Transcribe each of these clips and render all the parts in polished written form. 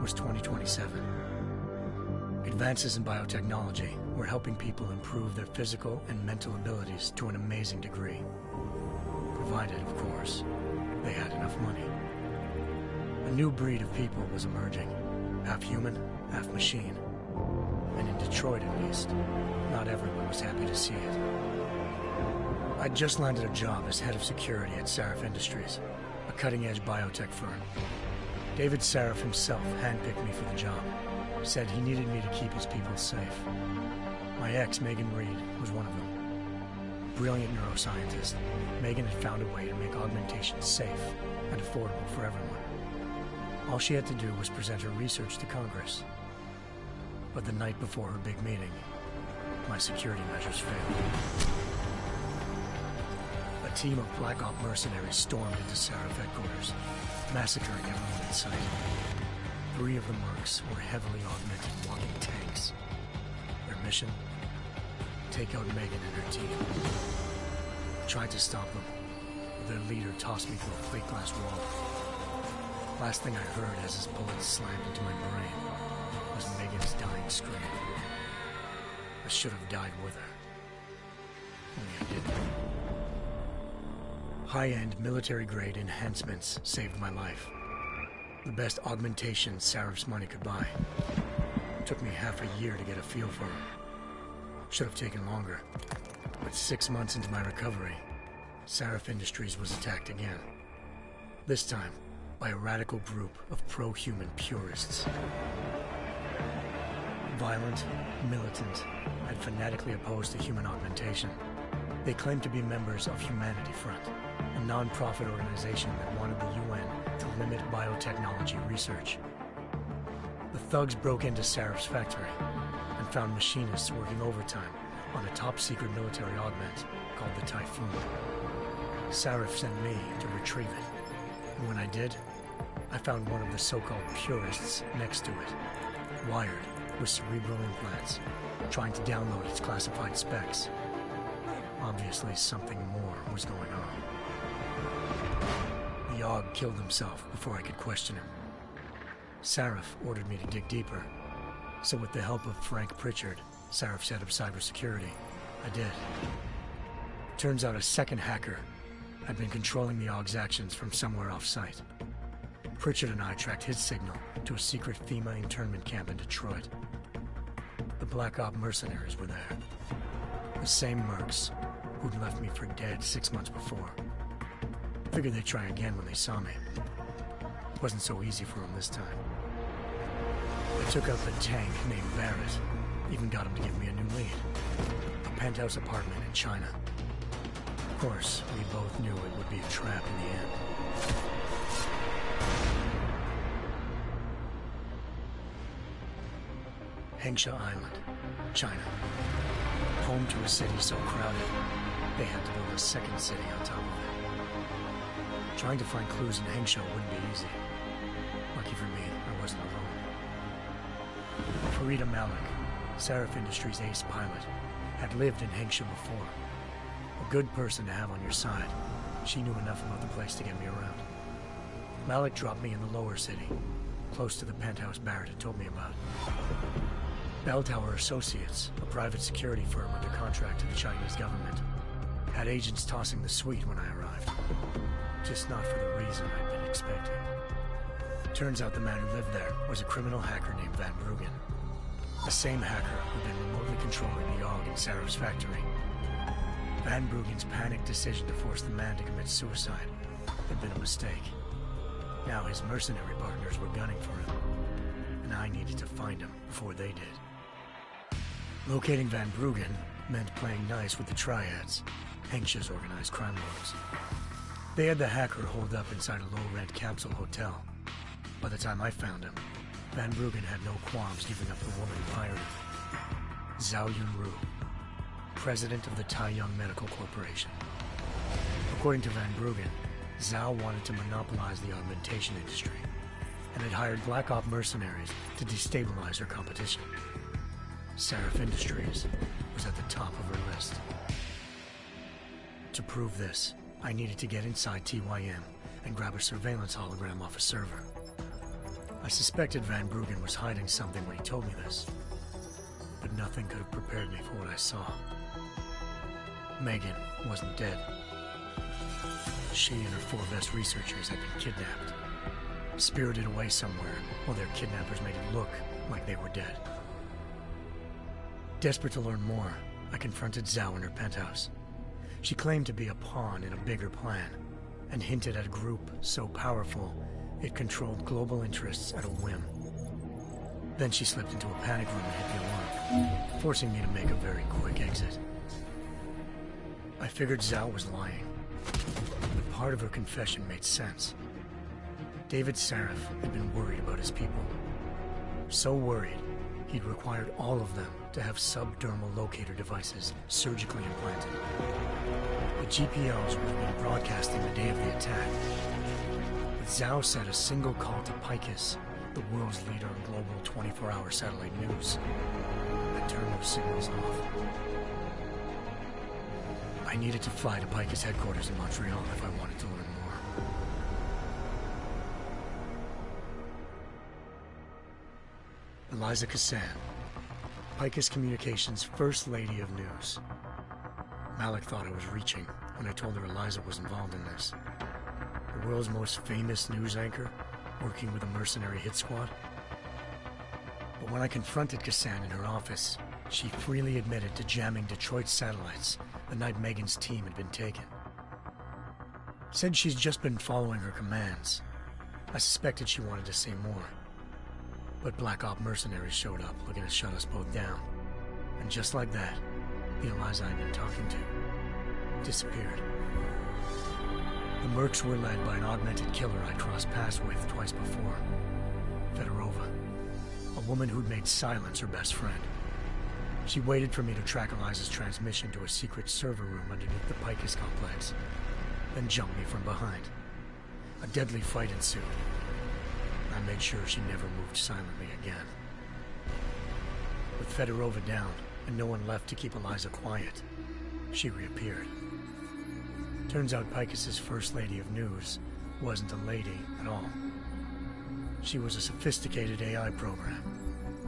was 2027. Advances in biotechnology were helping people improve their physical and mental abilities to an amazing degree. Provided, of course, they had enough money. A new breed of people was emerging, half human, half machine. And in Detroit, at least, not everyone was happy to see it. I'd just landed a job as head of security at Sarif Industries, a cutting-edge biotech firm. David Sarif himself handpicked me for the job, said he needed me to keep his people safe. My ex, Megan Reed, was one of them. Brilliant neuroscientist, Megan had found a way to make augmentation safe and affordable for everyone. All she had to do was present her research to Congress. But the night before her big meeting, my security measures failed. A team of Black Op mercenaries stormed into Sarif headquarters, massacring everyone in sight. 3 of the mercs were heavily augmented walking tanks. Their mission? Take out Megan and her team. I tried to stop them, but their leader tossed me through a plate glass wall. Last thing I heard as his bullets slammed into my brain was Megan's dying scream. I should have died with her. Only I didn't. High-end military-grade enhancements saved my life. The best augmentation Sarif's money could buy. It took me half a year to get a feel for her. Should have taken longer. But 6 months into my recovery, Sarif Industries was attacked again. This time, by a radical group of pro-human purists. Violent, militant, and fanatically opposed to human augmentation. They claimed to be members of Humanity Front, a non-profit organization that wanted the UN to limit biotechnology research. The thugs broke into Sarif's factory and found machinists working overtime on a top-secret military augment called the Typhoon. Sarif sent me to retrieve it, and when I did, I found one of the so-called purists next to it, wired with cerebral implants, trying to download its classified specs. Obviously, something more was going on. The AUG killed himself before I could question him. Sarif ordered me to dig deeper, so with the help of Frank Pritchard, Sarif's head of cybersecurity, I did. Turns out a second hacker had been controlling the AUG's actions from somewhere off-site. Pritchard and I tracked his signal to a secret FEMA internment camp in Detroit. The Black Op mercenaries were there. The same mercs who'd left me for dead 6 months before. Figured they'd try again when they saw me. It wasn't so easy for them this time. I took out the tank named Barrett, even got him to give me a new lead. A penthouse apartment in China. Of course, we both knew it would be a trap in the end. Hengsha Island, China. Home to a city so crowded, they had to build a second city on top of it. Trying to find clues in Hengsha wouldn't be easy. Lucky for me, I wasn't alone. Farida Malik, Sarif Industries' ace pilot, had lived in Hengsha before. A good person to have on your side. She knew enough about the place to get me around. Malik dropped me in the lower city, close to the penthouse Barrett had told me about. Bell Tower Associates, a private security firm under contract to the Chinese government, had agents tossing the suite when I arrived. Just not for the reason I'd been expecting. Turns out the man who lived there was a criminal hacker named Van Bruggen. The same hacker who'd been remotely controlling the AUG in Sarif's factory. Van Bruggen's panicked decision to force the man to commit suicide had been a mistake. Now his mercenary partners were gunning for him, and I needed to find him before they did. Locating Van Bruggen meant playing nice with the Triads, Hengsha's organized crime lords. They had the hacker holed up inside a low-rent capsule hotel. By the time I found him, Van Bruggen had no qualms giving up the woman who hired him. Zhao Yunru, president of the Taiyang Medical Corporation. According to Van Bruggen, Zhao wanted to monopolize the augmentation industry and had hired Black Op mercenaries to destabilize her competition. Sarif Industries was at the top of her list. To prove this, I needed to get inside TYM and grab a surveillance hologram off a server. I suspected Van Bruggen was hiding something when he told me this, but nothing could have prepared me for what I saw. Megan wasn't dead. She and her 4 best researchers had been kidnapped, spirited away somewhere while their kidnappers made it look like they were dead. Desperate to learn more, I confronted Zhao in her penthouse. She claimed to be a pawn in a bigger plan, and hinted at a group so powerful it controlled global interests at a whim. Then she slipped into a panic room and hit the alarm, forcing me to make a very quick exit. I figured Zhao was lying, but part of her confession made sense. David Sarif had been worried about his people. So worried, he'd required all of them to have subdermal locator devices surgically implanted. The GPLs would have been broadcasting the day of the attack. But Zhao said a single call to Picus, the world's leader in global 24-hour satellite news, had turned those signals off. I needed to fly to Picus headquarters in Montreal if I wanted to learn more. Eliza Cassan, Picus Communications' First Lady of News. Malik thought I was reaching when I told her Eliza was involved in this. The world's most famous news anchor, working with a mercenary hit squad. But when I confronted Cassan in her office, she freely admitted to jamming Detroit's satellites the night Megan's team had been taken. Said she's just been following her commands. I suspected she wanted to say more. But Black Op mercenaries showed up looking to shut us both down. And just like that, the Eliza I'd been talking to disappeared. The Mercs were led by an augmented killer I crossed paths with twice before, Fedorova, a woman who'd made silence her best friend. She waited for me to track Eliza's transmission to a secret server room underneath the Picus complex, then jumped me from behind. A deadly fight ensued. I made sure she never moved silently again. With Fedorova down and no one left to keep Eliza quiet, she reappeared. Turns out Picus's First Lady of News wasn't a lady at all. She was a sophisticated AI program,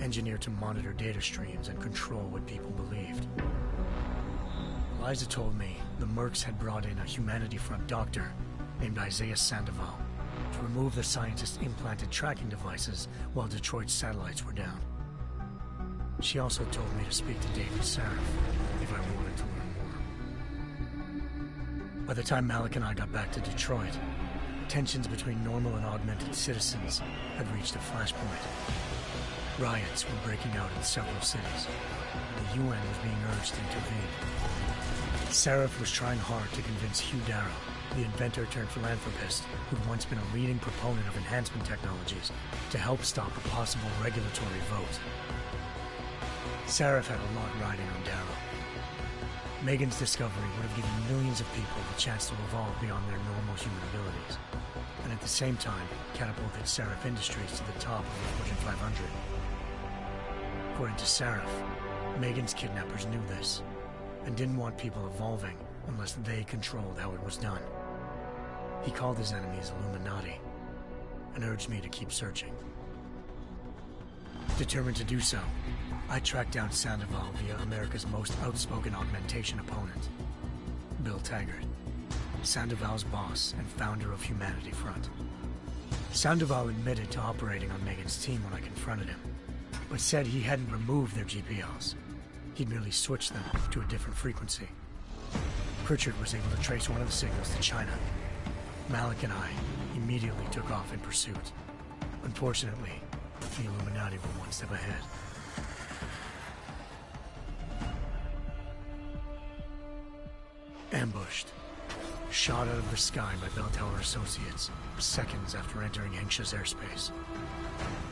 engineered to monitor data streams and control what people believed. Eliza told me the Mercs had brought in a Humanity Front doctor named Isaiah Sandoval to remove the scientist's implanted tracking devices while Detroit's satellites were down. She also told me to speak to David Sarif if I wanted to learn more. By the time Malik and I got back to Detroit, tensions between normal and augmented citizens had reached a flashpoint. Riots were breaking out in several cities. The UN was being urged to intervene. Sarif was trying hard to convince Hugh Darrow, the inventor-turned-philanthropist who'd once been a leading proponent of enhancement technologies, to help stop a possible regulatory vote. Sarif had a lot riding on Darrow. Megan's discovery would have given millions of people the chance to evolve beyond their normal human abilities, and at the same time catapulted Sarif Industries to the top of the Fortune 500. According to Sarif, Megan's kidnappers knew this, and didn't want people evolving unless they controlled how it was done. He called his enemies Illuminati, and urged me to keep searching. Determined to do so, I tracked down Sandoval via America's most outspoken augmentation opponent, Bill Taggart, Sandoval's boss and founder of Humanity Front. Sandoval admitted to operating on Megan's team when I confronted him, but said he hadn't removed their GPLs. He'd merely switched them to a different frequency. Pritchard was able to trace one of the signals to China. Malik and I immediately took off in pursuit. Unfortunately, the Illuminati were one step ahead. Ambushed. Shot out of the sky by Bell Tower Associates, seconds after entering Hengsha's airspace.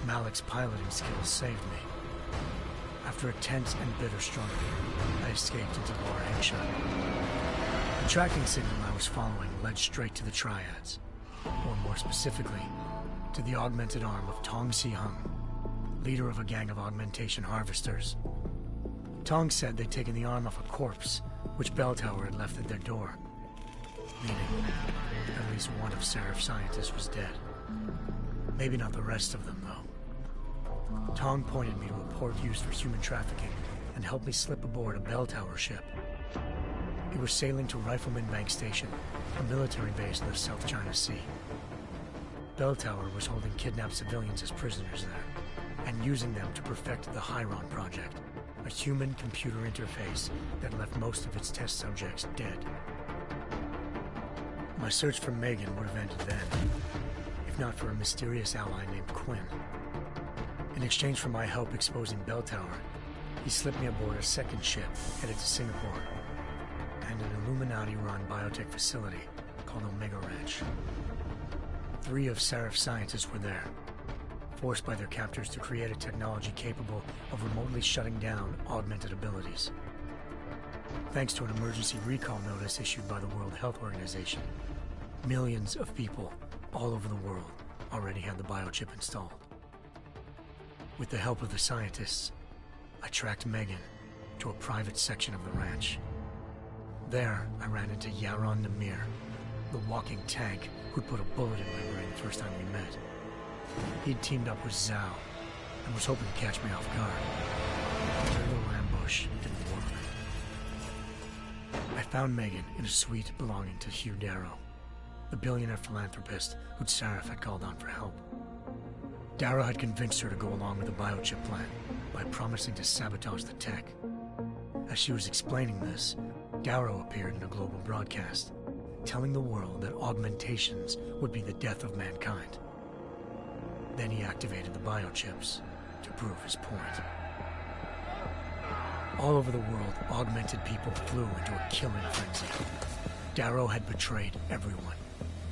Malik's piloting skills saved me. After a tense and bitter struggle, I escaped into Lower Hengsha. The tracking signal I was following led straight to the Triads, or more specifically, to the augmented arm of Tong Si-hung, leader of a gang of augmentation harvesters. Tong said they'd taken the arm off a corpse, which Bell Tower had left at their door, meaning at least one of Sarif's scientists was dead. Maybe not the rest of them, though. Tong pointed me to a port used for human trafficking and helped me slip aboard a bell tower ship. We were sailing to Rifleman Bank Station, a military base in the South China Sea. Bell Tower was holding kidnapped civilians as prisoners there, and using them to perfect the Hyron Project, a human-computer interface that left most of its test subjects dead. My search for Megan would have ended then, if not for a mysterious ally named Quinn. In exchange for my help exposing Bell Tower, he slipped me aboard a second ship headed to Singapore, and an Illuminati-run biotech facility called Omega Ranch. 3 of Serif's scientists were there, forced by their captors to create a technology capable of remotely shutting down augmented abilities. Thanks to an emergency recall notice issued by the World Health Organization, millions of people all over the world already had the biochip installed. With the help of the scientists, I tracked Megan to a private section of the ranch. There, I ran into Yaron Namir, the walking tank who'd put a bullet in my brain the first time we met. He'd teamed up with Zhao and was hoping to catch me off guard. Their little ambush didn't work. I found Megan in a suite belonging to Hugh Darrow, the billionaire philanthropist who'd Serif had called on for help. Darrow had convinced her to go along with the biochip plan by promising to sabotage the tech. As she was explaining this, Darrow appeared in a global broadcast, telling the world that augmentations would be the death of mankind. Then he activated the biochips to prove his point. All over the world, augmented people flew into a killing frenzy. Darrow had betrayed everyone,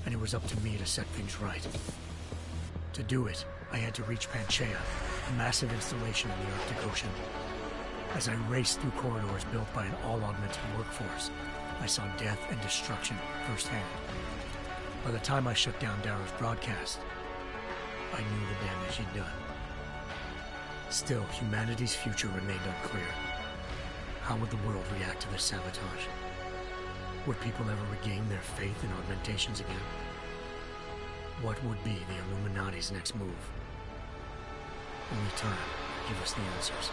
and it was up to me to set things right. To do it, I had to reach Panchaea, a massive installation in the Arctic Ocean. As I raced through corridors built by an all-augmented workforce, I saw death and destruction firsthand. By the time I shut down Darrow's broadcast, I knew the damage he'd done. Still, humanity's future remained unclear. How would the world react to this sabotage? Would people ever regain their faith in augmentations again? What would be the Illuminati's next move? Only time will give us the answers.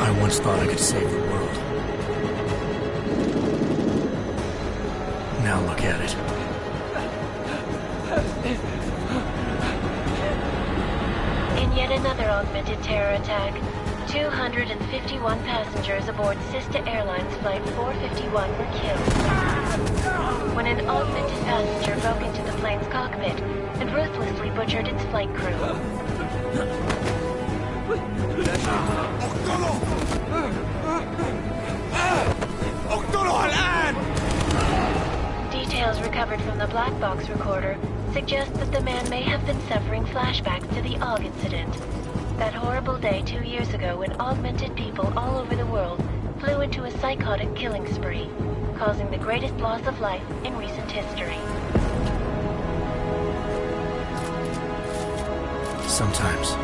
I once thought I could save the world. Now look at it. In yet another augmented terror attack, 251 passengers aboard Sister Airlines Flight 451 were killed when an augmented passenger broke into the plane's cockpit and ruthlessly butchered its flight crew. Details recovered from the black box recorder suggest that the man may have been suffering flashbacks to the AUG incident. That horrible day 2 years ago when augmented people all over the world flew into a psychotic killing spree, causing the greatest loss of life in recent history. Sometimes,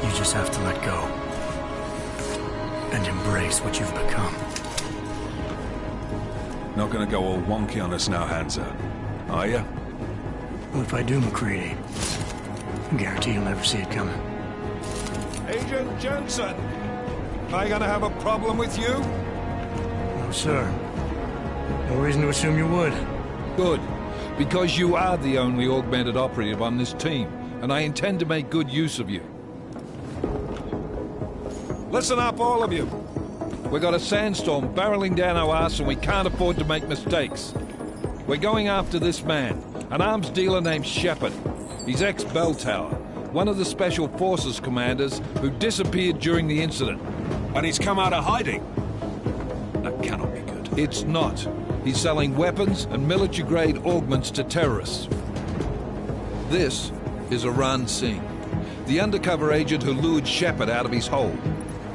you just have to let go and embrace what you've become. Not gonna go all wonky on us now, Hansa, are ya? Well, if I do, McCready, I guarantee you'll never see it coming. Agent Jensen, am I gonna have a problem with you? No, sir. No reason to assume you would. Good, because you are the only augmented operative on this team, and I intend to make good use of you. Listen up, all of you. We got a sandstorm barreling down our arse and we can't afford to make mistakes. We're going after this man, an arms dealer named Shepard. He's ex-Bell Tower, one of the Special Forces commanders who disappeared during the incident. And he's come out of hiding? That cannot be good. It's not. He's selling weapons and military-grade augments to terrorists. This is Aran Singh, the undercover agent who lured Shepard out of his hole.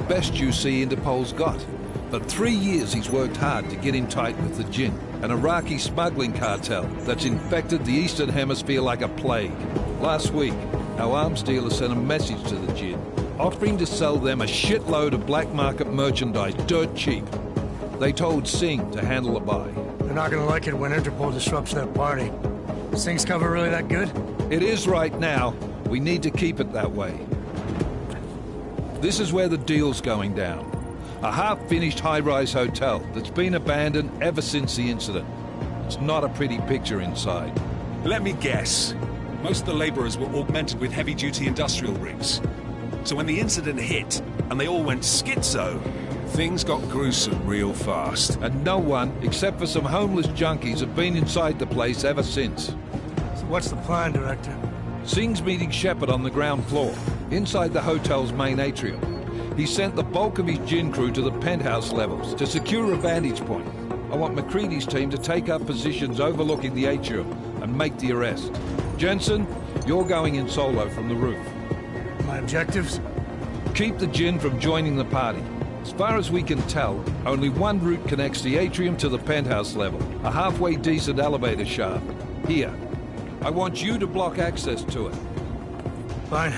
Best you see Interpol's got. For 3 years he's worked hard to get in tight with the Jinn, an Iraqi smuggling cartel that's infected the Eastern Hemisphere like a plague. Last week, our arms dealer sent a message to the Jinn, offering to sell them a shitload of black market merchandise dirt cheap. They told Singh to handle the buy. They're not gonna like it when Interpol disrupts their party. Singh's cover really that good? It is right now. We need to keep it that way. This is where the deal's going down. A half-finished high-rise hotel that's been abandoned ever since the incident. It's not a pretty picture inside. Let me guess. Most of the laborers were augmented with heavy-duty industrial rigs. So when the incident hit, and they all went schizo, things got gruesome real fast. And no one, except for some homeless junkies, have been inside the place ever since. So what's the plan, Director? Singh's meeting Shepard on the ground floor, inside the hotel's main atrium. He sent the bulk of his Jinn crew to the penthouse levels to secure a vantage point. I want McCready's team to take up positions overlooking the atrium and make the arrest. Jensen, you're going in solo from the roof. My objectives? Keep the Jinn from joining the party. As far as we can tell, only one route connects the atrium to the penthouse level, a halfway decent elevator shaft. Here. I want you to block access to it. Fine.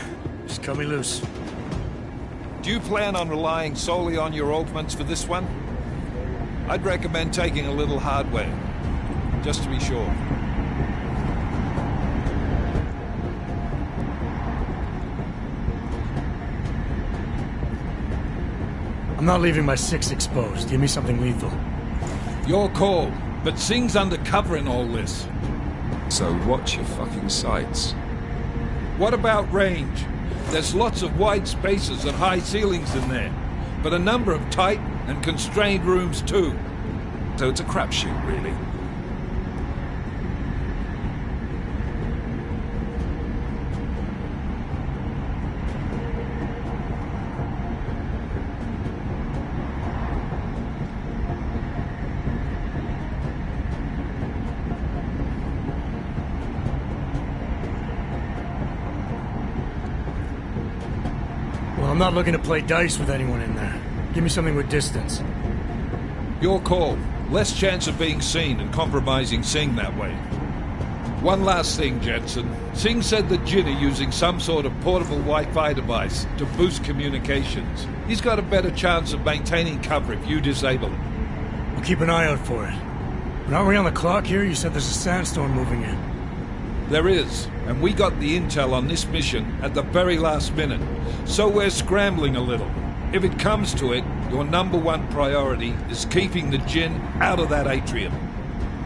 Just cut me loose. Do you plan on relying solely on your augments for this one? I'd recommend taking a little hardware, just to be sure. I'm not leaving my 6 exposed. Give me something lethal. Your call, but Singh's undercover in all this. So watch your fucking sights. What about range? There's lots of wide spaces and high ceilings in there, but a number of tight and constrained rooms too. So it's a crapshoot, really. Well, I'm not looking to play dice with anyone in there. Give me something with distance. Your call. Less chance of being seen and compromising Singh that way. One last thing, Jensen. Singh said the Jinn are using some sort of portable Wi-Fi device to boost communications. He's got a better chance of maintaining cover if you disable it. I'll keep an eye out for it. But aren't we on the clock here? You said there's a sandstorm moving in. There is, and we got the intel on this mission at the very last minute, so we're scrambling a little. If it comes to it, your #1 priority is keeping the Jinn out of that atrium.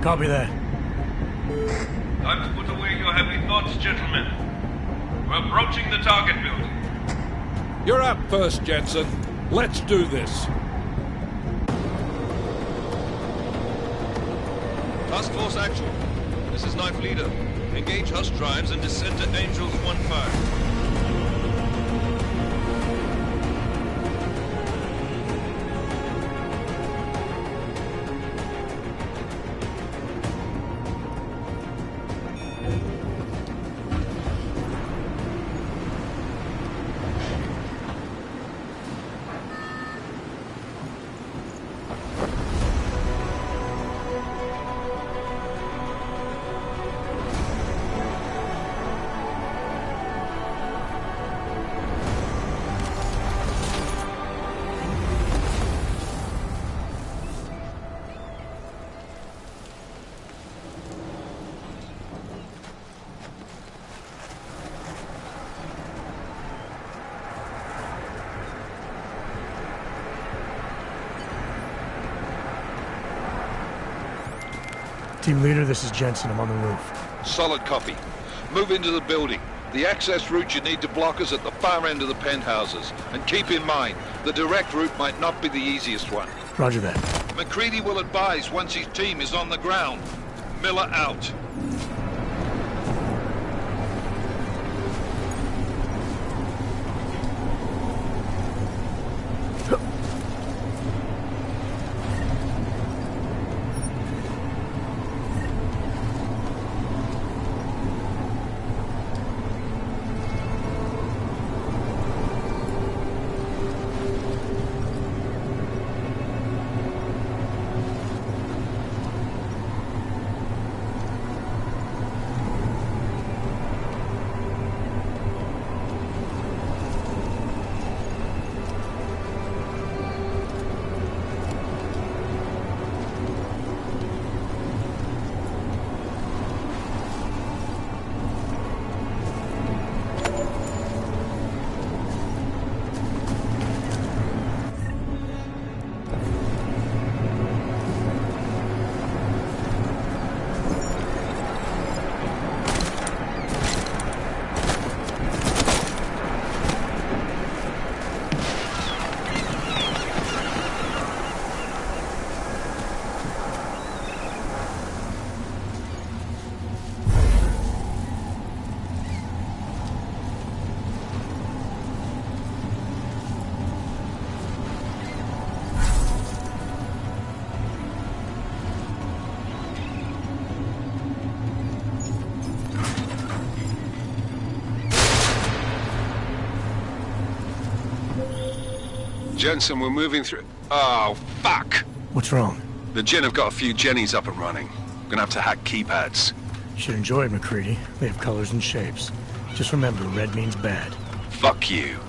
Copy that. Time to put away your heavy thoughts, gentlemen. We're approaching the target building. You're up first, Jensen. Let's do this. Task Force Actual. This is Knife Leader. Engage Hush drives and descend to Angels 1-5. Team leader, this is Jensen. I'm on the roof. Solid copy. Move into the building. The access route you need to block is at the far end of the penthouses. And keep in mind, the direct route might not be the easiest one. Roger that. McCready will advise once his team is on the ground. Miller out. Jensen, we're moving through... Oh, fuck! What's wrong? The Jinn have got a few Jennies up and running. Gonna have to hack keypads. You should enjoy it, McCready. They have colors and shapes. Just remember, red means bad. Fuck you.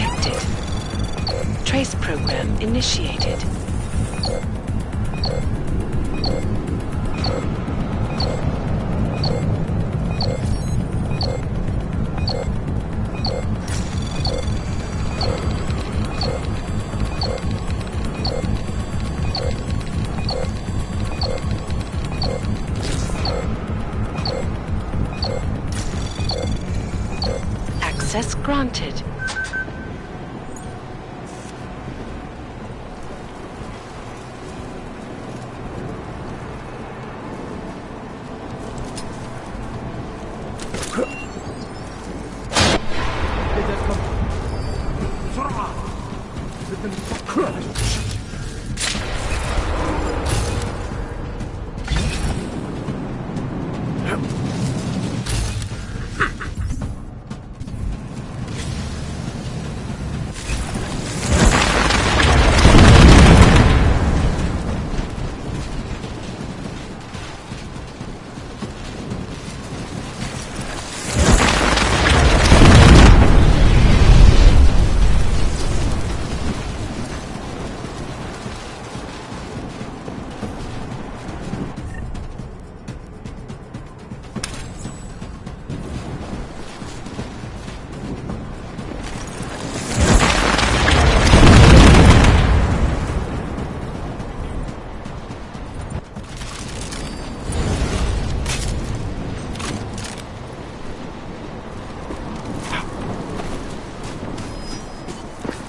detected. Trace program initiated. Access granted.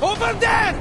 Over there!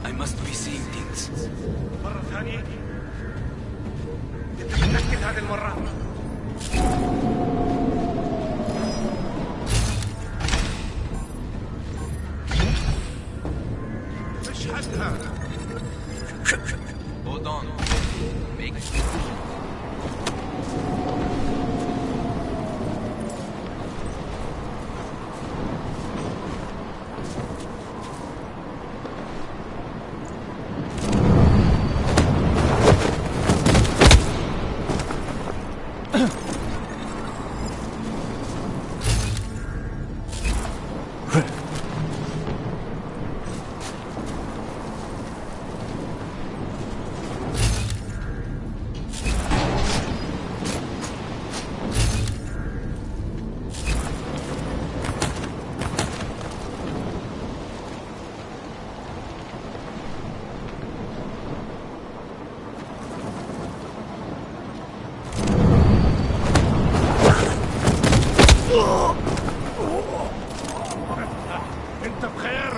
I must be seeing things. مرة ثانية انت متأكد هذه المرة؟ مش حدها. Hold on. Make انت بخير؟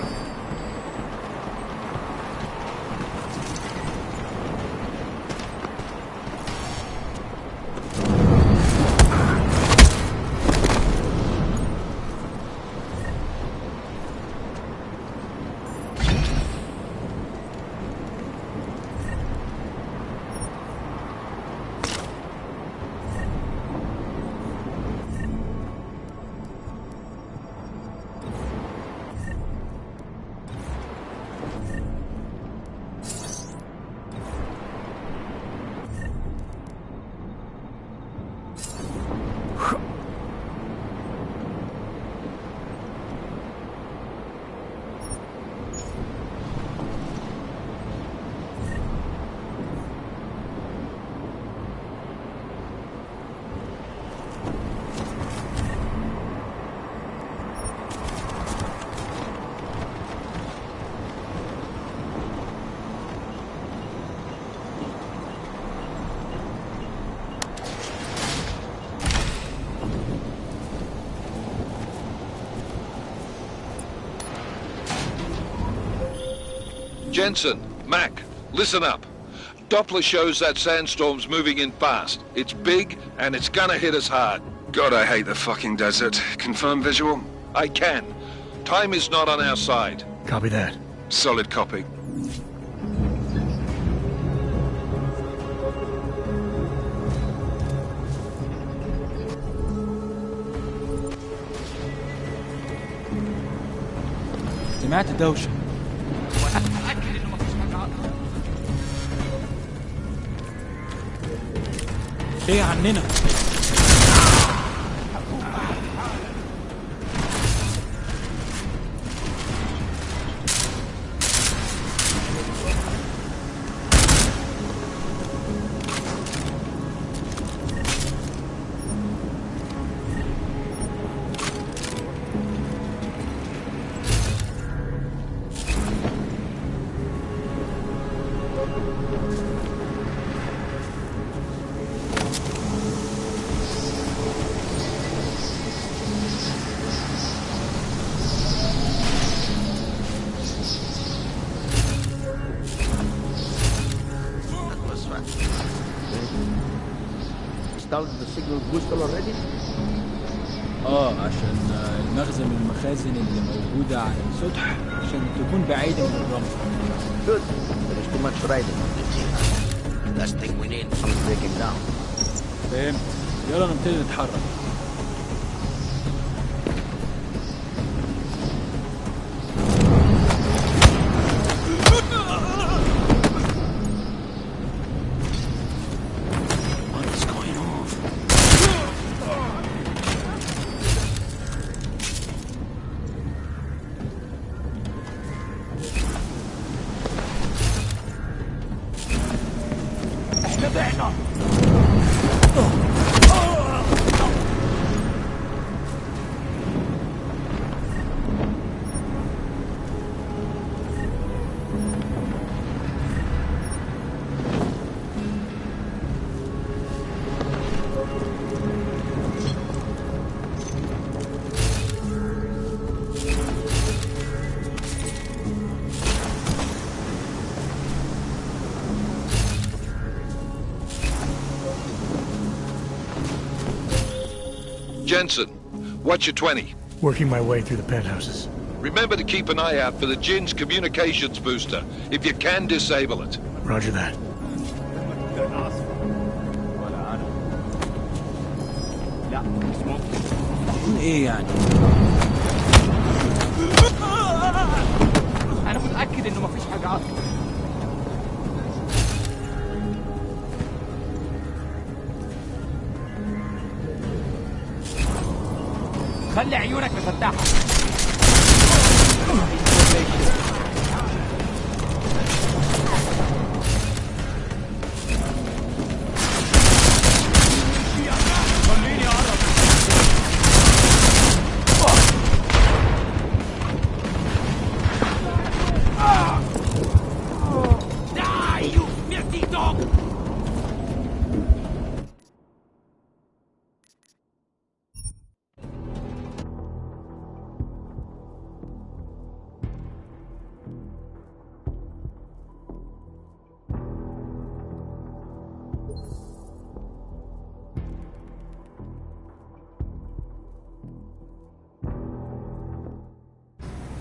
Jensen, Mac, listen up. Doppler shows that sandstorm's moving in fast. It's big, and it's gonna hit us hard. God, I hate the fucking desert. Confirm visual? I can. Time is not on our side. Copy that. Solid copy. سمعت دوشة. ايه عننا؟ The signal booster already? عشان المخزن من المخازن اللي موجودة على السطح عشان تكون بعيدة من الرمل. Good. There is too much riding on this jihad. The last thing we need is breaking down. فهمت. يلا نبتدي نتحرك. Jensen, what's your 20? Working my way through the penthouses. Remember to keep an eye out for the Jinn's communications booster. If you can, disable it. Roger that. ايه يعني؟ انا متأكد انه مفيش حاجة اصلا. خلي عيونك مفتحة.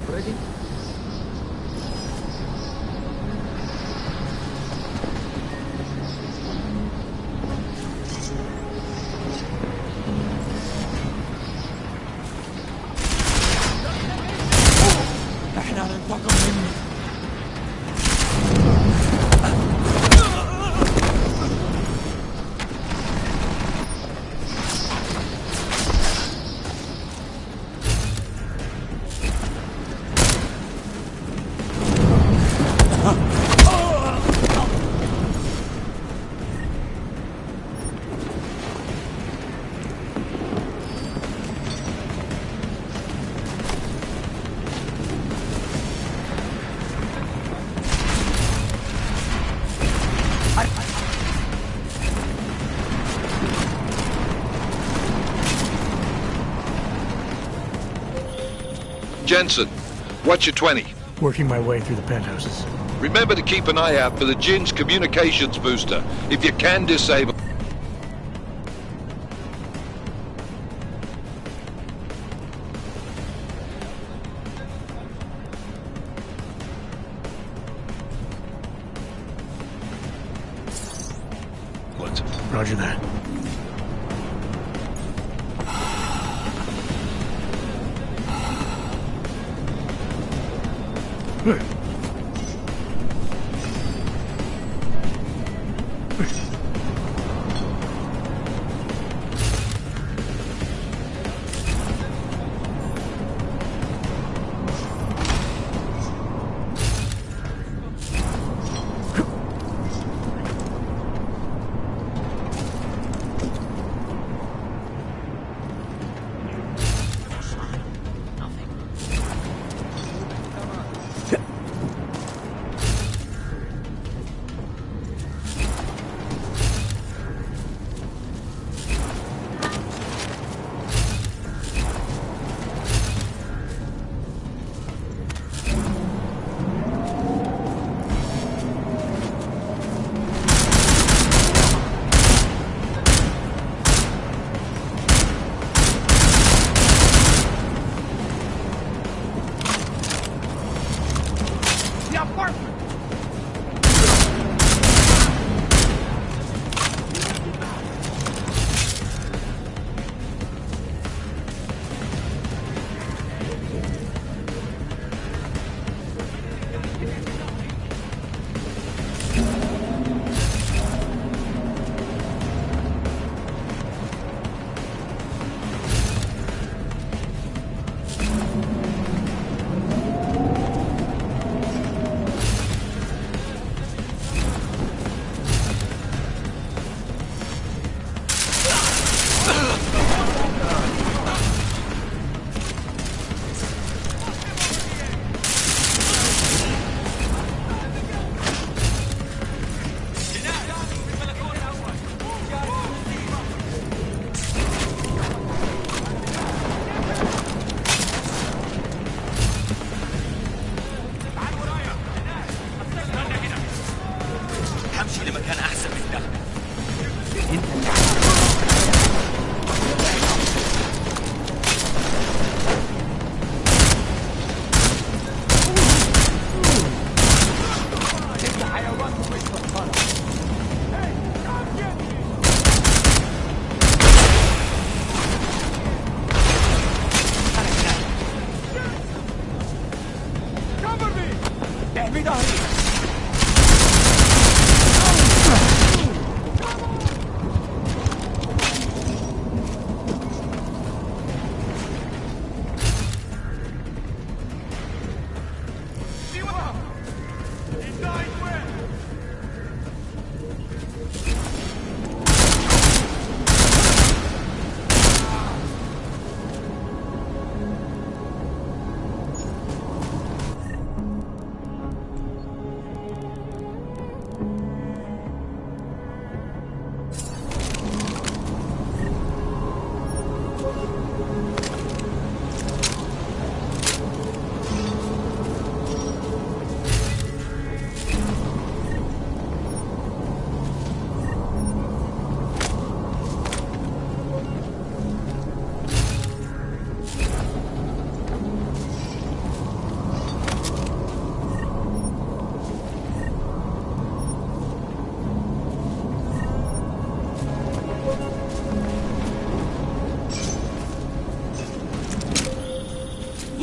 Ready? احنا هننتقم منه. Jensen, what's your 20? Working my way through the penthouses. Remember to keep an eye out for the Jinn's communications booster. If you can disable... Roger that.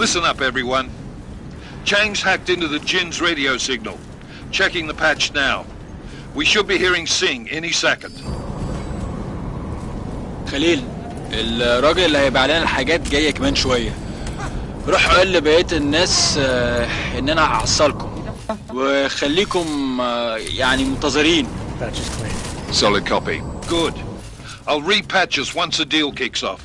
Listen up, everyone. Chang's hacked into the Jinn's radio signal. Checking the patch now. We should be hearing Sing any second. خليل، الراجل اللي هيبيع لنا الحاجات جايه كمان شويه. روح قول لبقيه الناس ان انا هحصلكم وخليكم يعني منتظرين. Solid copy. Good. I'll repatch us once the deal kicks off.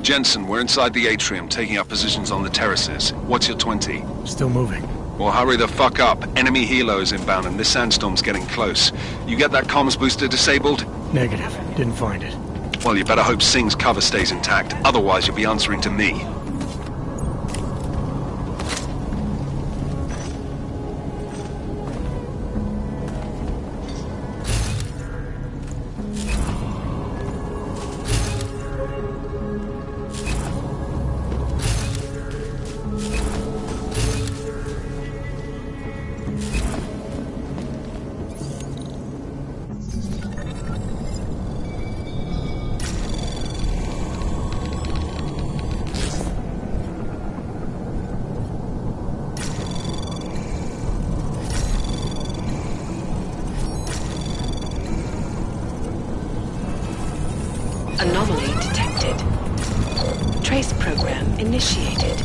Jensen, we're inside the atrium, taking up positions on the terraces. What's your 20? Still moving. Well, hurry the fuck up. Enemy helos inbound and this sandstorm's getting close. You get that comms booster disabled? Negative. Didn't find it. Well, you better hope Singh's cover stays intact. Otherwise, you'll be answering to me. Anomaly detected. Trace program initiated.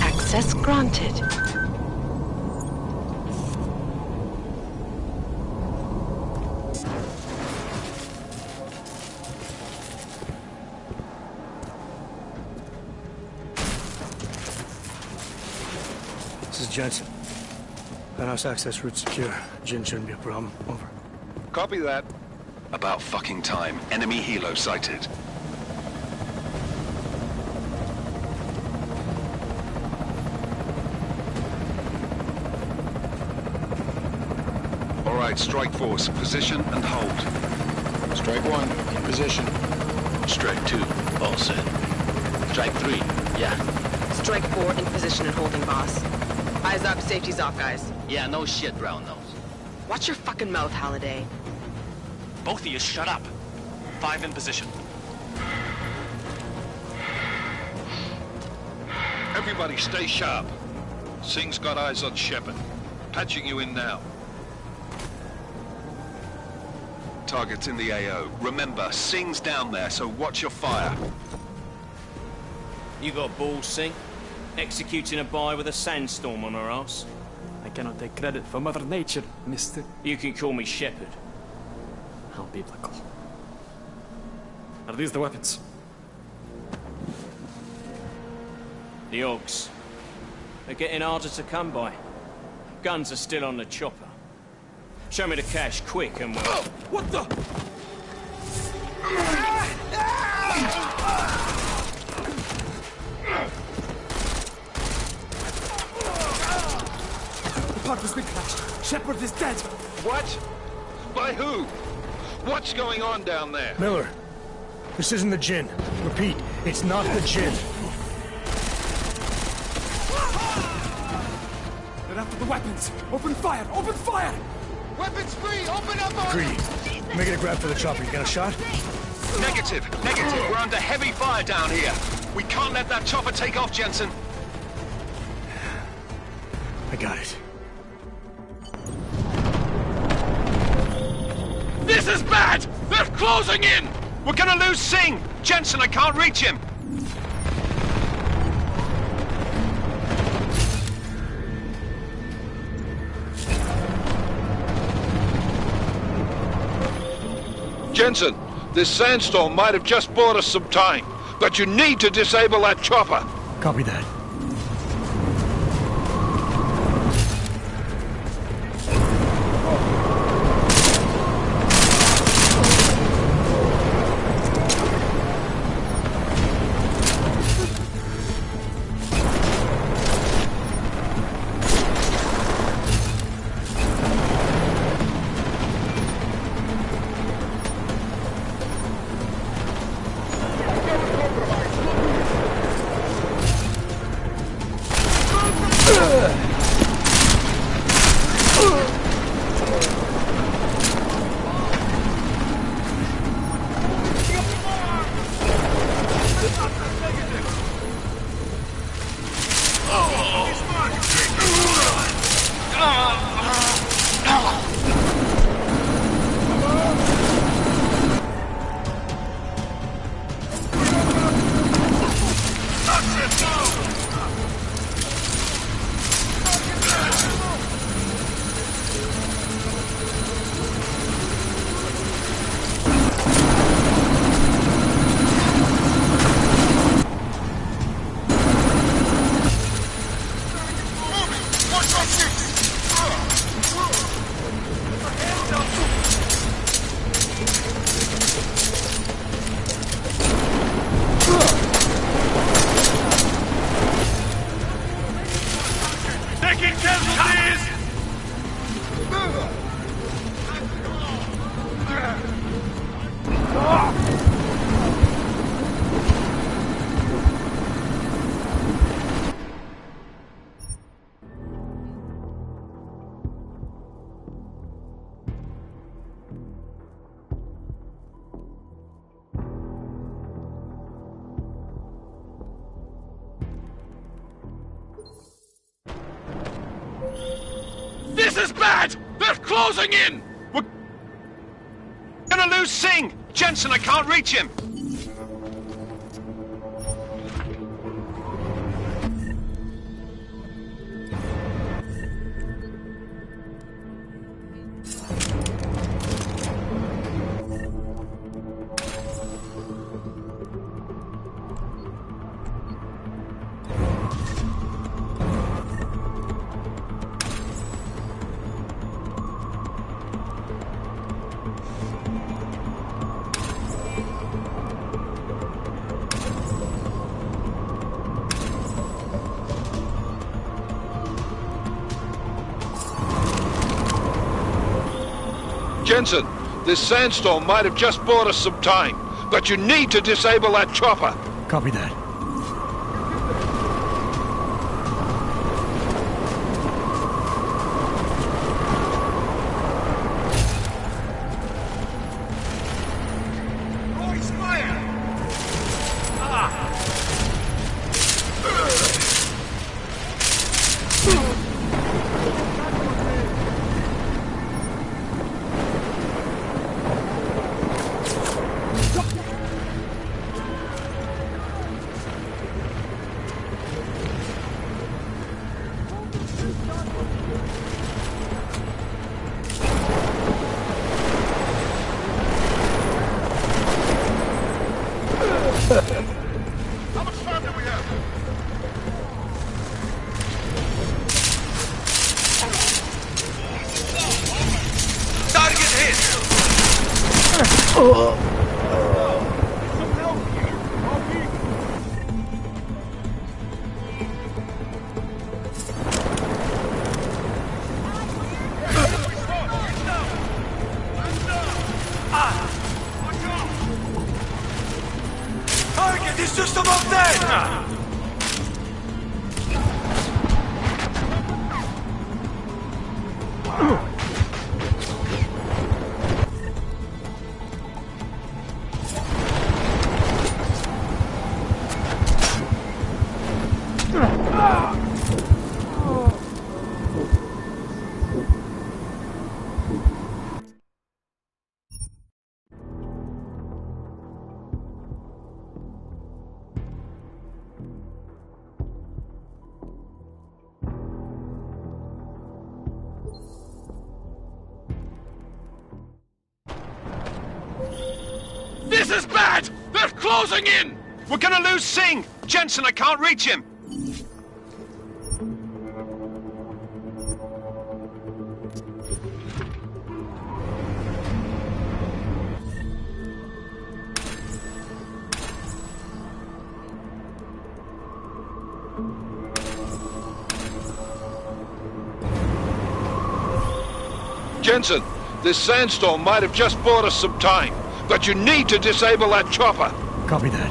Access granted. This is Jensen. Penthouse access route secure. Jin shouldn't be a problem. Over. Copy that. About fucking time. Enemy helo sighted. All right, strike force. Position and hold. Strike 1, in position. Strike 2, all set. Strike 3, yeah. Strike 4, in position and holding, boss. Eyes up, safety's off, guys. Yeah, no shit, brown nose. Watch your fucking mouth, Halliday. Both of you shut up. 5 in position. Everybody stay sharp. Singh's got eyes on Shepard. Patching you in now. Target's in the AO. Remember, Singh's down there, so watch your fire. You got balls, Singh? Executing a buy with a sandstorm on our ass? I cannot take credit for Mother Nature, mister. You can call me Shepard. How biblical. Are these the weapons? The Ogs. They're getting harder to come by. Guns are still on the chopper. Show me the cash, quick, and we'll... What the? The part has been crashed. Shepard is dead. What? By who? What's going on down there? Miller, this isn't the Jinn. Repeat, it's not the Jinn. They're after the weapons. Open fire! Open fire! Weapons free! Open up on Greedy. Making a grab for the chopper. You got a shot? Negative. Negative. We're under heavy fire down here. We can't let that chopper take off, Jensen. I got it. This is bad! They're closing in! We're gonna lose Singh! Jensen, I can't reach him! Jensen, this sandstorm might have just bought us some time, but you need to disable that chopper. Copy that. This is bad! They're closing in! We're gonna lose Singh! Jensen, I can't reach him! Jensen, this sandstorm might have just bought us some time, but you need to disable that chopper. Copy that. Roy's fire! How much time do we have? Target hit! Target is just about dead! This is bad! They're closing in! We're gonna lose Singh! Jensen, I can't reach him! Jensen, this sandstorm might have just bought us some time, but you need to disable that chopper. Copy that.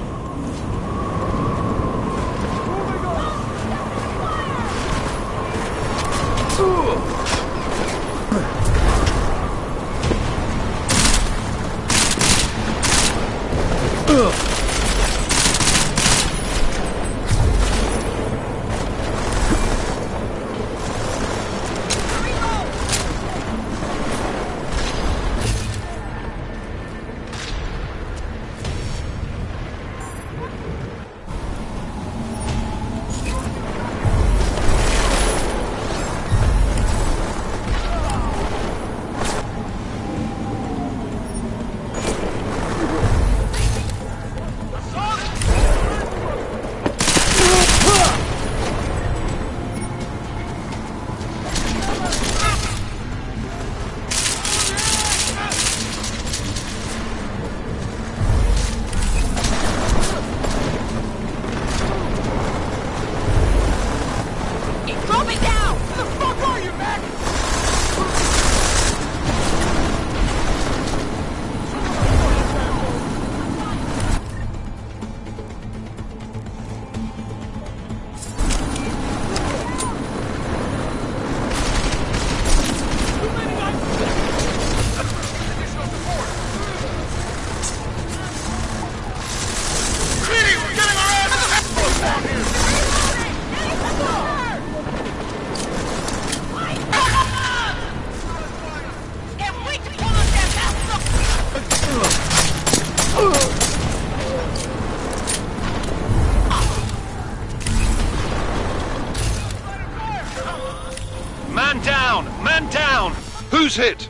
Who's hit?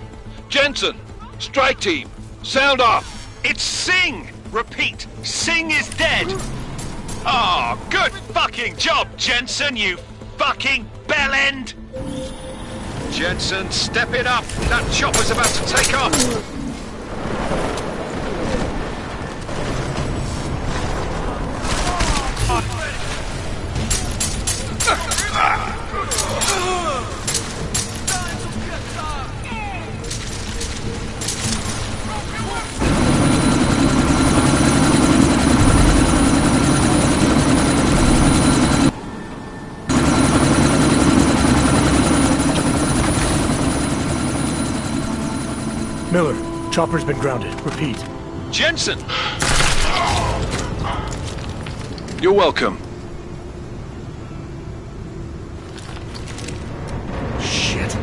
Jensen! Strike team! Sound off! It's Singh! Repeat, Singh is dead! Oh, good fucking job, Jensen, you fucking bellend! Jensen, step it up! That chopper's about to take off! Miller, chopper's been grounded. Repeat. Jensen! You're welcome. Shit.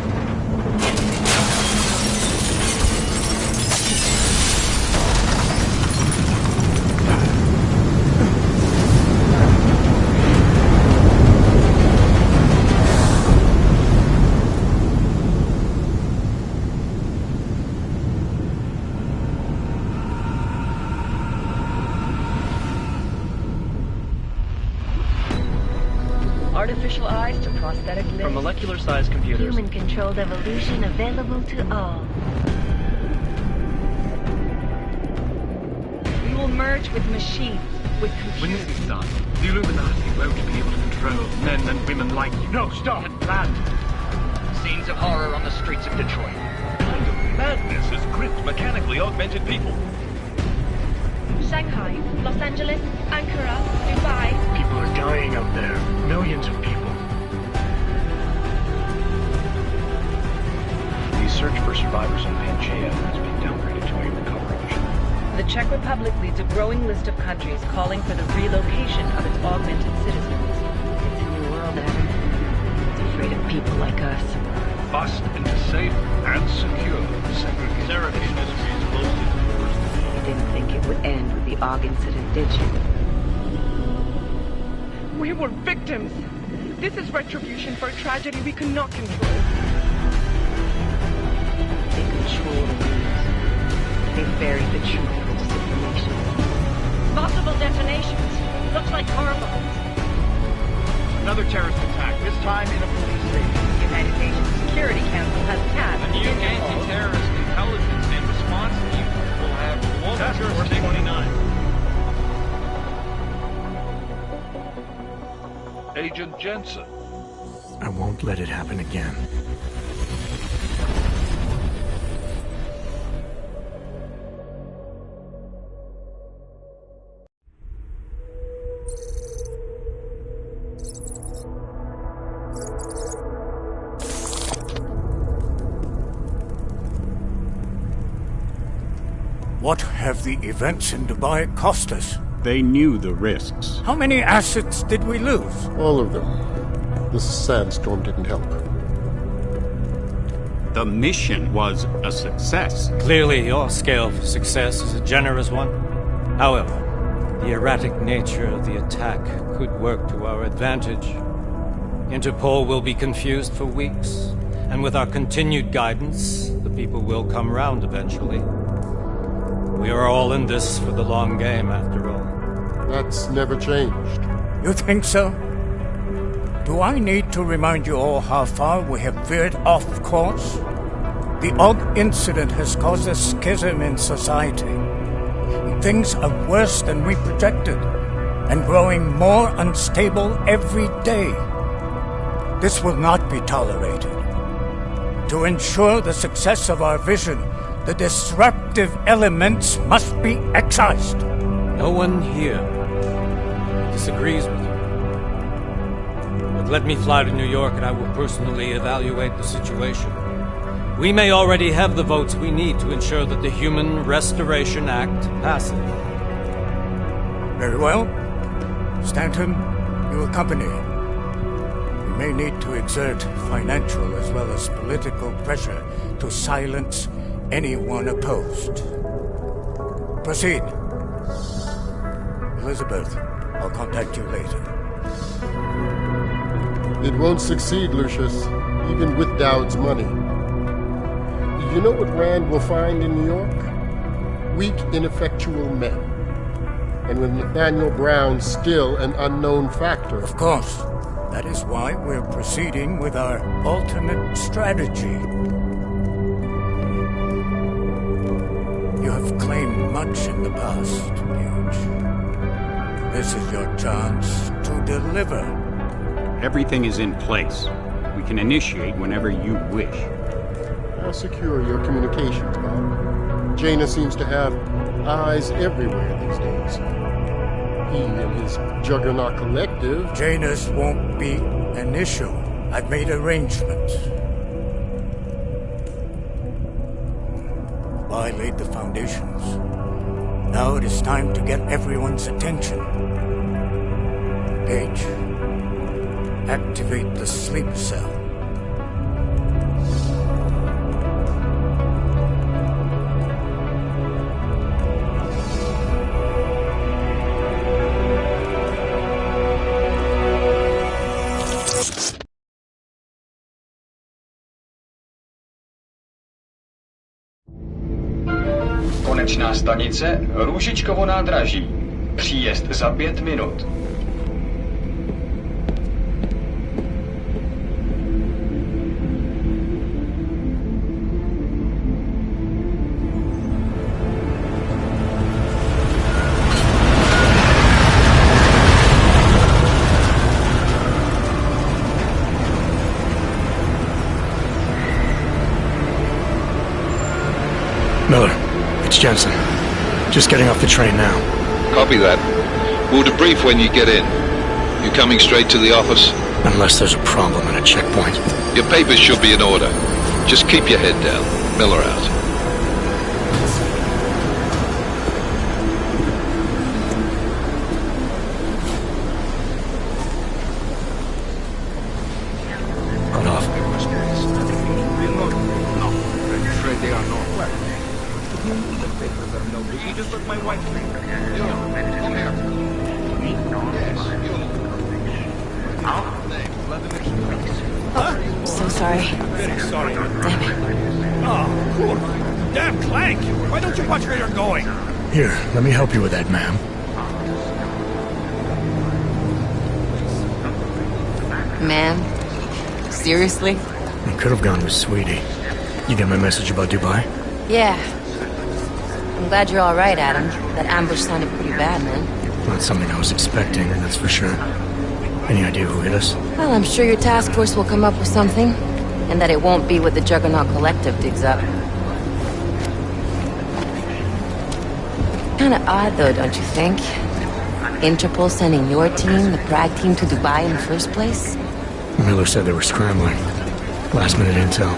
Artificial eyes to prosthetic limbs. From molecular-sized computers. Human-controlled evolution available to all. We will merge with machines, with computers. When this is done, the Illuminati won't be able to control men and women like you. No, stop! And planned. Scenes of horror on the streets of Detroit. Kind of madness has gripped mechanically augmented people. Shanghai, Los Angeles, Ankara, Dubai. People are dying out there. Millions of people. The search for survivors in Pangaea has been downgraded to a recovery mission. The Czech Republic leads a growing list of countries calling for the relocation of its augmented citizens. It's a new world, Adam. It's afraid of people like us. Bust into safe and secure segregation. Seraphine Ministries closed its doors. You didn't think it would end with the AUG incident, did you? We were victims. This is retribution for a tragedy we cannot control. They control the news. They buried the truth for disinformation. Multiple detonations. Looks like car bombs. Another terrorist attack, this time in a police station. The United Nations Security Council has passed A new anti-terrorist intelligence and response team will have global jurisdiction. 29. Agent Jensen. I won't let it happen again. What have the events in Dubai cost us? They knew the risks. How many assets did we lose? All of them. This sandstorm didn't help. The mission was a success. Clearly, your scale for success is a generous one. However, the erratic nature of the attack could work to our advantage. Interpol will be confused for weeks, and with our continued guidance, the people will come round eventually. We are all in this for the long game, after all. That's never changed. You think so? Do I need to remind you all how far we have veered off course? The AUG incident has caused a schism in society. Things are worse than we projected, and growing more unstable every day. This will not be tolerated. To ensure the success of our vision, the disruptive elements must be excised. No one here disagrees with you. But let me fly to New York and I will personally evaluate the situation. We may already have the votes we need to ensure that the Human Restoration Act passes. Very well. Stanton, you accompany. We may need to exert financial as well as political pressure to silence anyone opposed. Proceed. Elizabeth, I'll contact you later. It won't succeed, Lucius, even with Dowd's money. You know what Rand will find in New York? Weak, ineffectual men. And with Nathaniel Brown still an unknown factor. Of course. That is why we're proceeding with our alternate strategy. You have claimed much in the past, Huge. This is your chance to deliver. Everything is in place. We can initiate whenever you wish. I'll secure your communications, Bob. Jaina seems to have eyes everywhere these days. He and his Juggernaut Collective... Janus won't be an issue. I've made arrangements. I laid the foundations. Now it is time to get everyone's attention. Gage, activate the sleep cell. Konečná stanice Růžičkovo nádraží. Příjezd za 5 minut. Miller, it's Jensen. Just getting off the train now. Copy that. We'll debrief when you get in. You coming straight to the office? Unless there's a problem at a checkpoint. Your papers should be in order. Just keep your head down. Miller out. So sorry. Sorry. Damn it. Oh, cool. Damn Clank! Why don't you watch where you're going? Here, let me help you with that, ma'am. Man? Seriously? I could have gone with Sweetie. You get my message about Dubai? Yeah. I'm glad you're alright, Adam. That ambush sounded pretty bad, man. Not something I was expecting, that's for sure. Any idea who hit us? Well, I'm sure your task force will come up with something. And that it won't be what the Juggernaut Collective digs up. Kinda odd, though, don't you think? Interpol sending your team, the Prague team, to Dubai in the first place? Miller said they were scrambling. Last minute intel.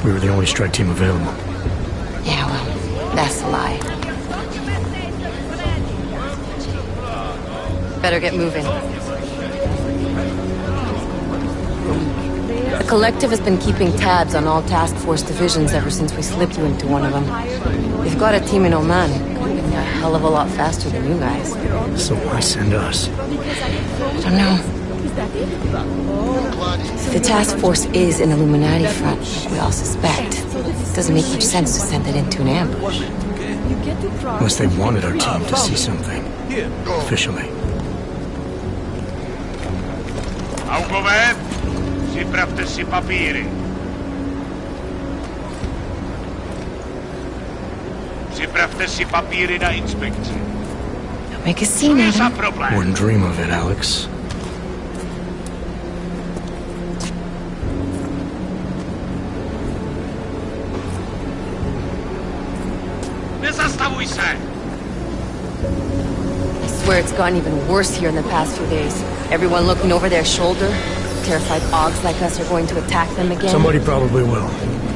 We were the only strike team available. Yeah, well, that's a lie. Better get moving. The Collective has been keeping tabs on all task force divisions ever since we slipped you into one of them. We've got a team in Oman. Could have been a hell of a lot faster than you guys. So why send us? I don't know. If the task force is an Illuminati front, like we all suspect, it doesn't make much sense to send it into an ambush. Unless they wanted our team to see something. Officially. Augové, připravte si papíry. Připravte si papíry na inspekci. Don't make a scene, Adam. Wouldn't dream of it, Alex. Nezastavuj se! I swear it's gotten even worse here in the past few days. Everyone looking over their shoulder. Terrified Augs like us are going to attack them again. Somebody probably will.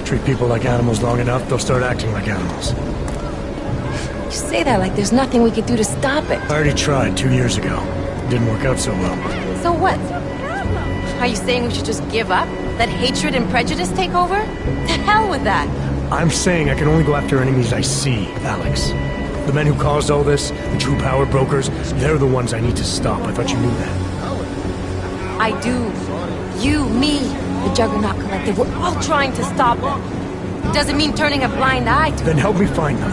Treat people like animals long enough, they'll start acting like animals. You say that like there's nothing we could do to stop it. I already tried 2 years ago. Didn't work out so well. So what? Are you saying we should just give up? Let hatred and prejudice take over? To hell with that! I'm saying I can only go after enemies I see, Alex. The men who caused all this, the true power brokers, they're the ones I need to stop. I thought you knew that. I do. You, me, the Juggernaut Collective, we're all trying to stop them. doesn't mean turning a blind eye to... Then help me find them.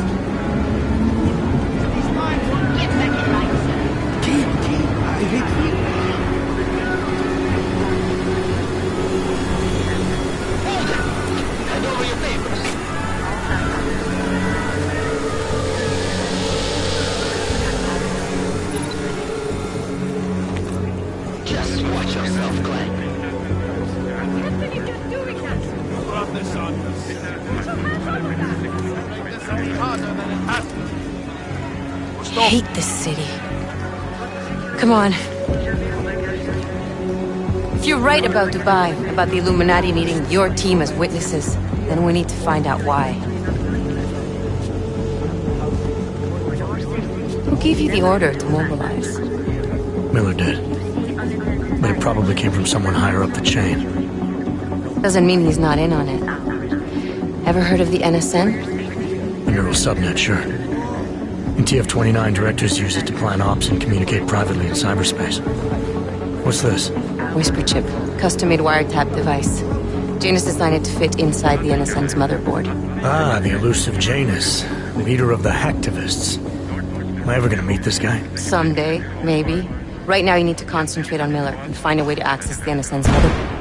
Hand over your papers. Just watch yourself, Clank. Drop this on us. Make this any harder than it has to. I hate this city. Come on. If you're right about Dubai, about the Illuminati needing your team as witnesses, then we need to find out why. Who gave you the order to mobilize? Miller did. But it probably came from someone higher up the chain. Doesn't mean he's not in on it. Ever heard of the NSN? The neural subnet, sure. In TF-29, directors use it to plan ops and communicate privately in cyberspace. What's this? Whisper chip. Custom-made wiretap device. Janus designed it to fit inside the NSN's motherboard. Ah, the elusive Janus. Leader of the hacktivists. Am I ever gonna meet this guy? Someday, maybe. Right now you need to concentrate on Miller and find a way to access the NSN's motherboard.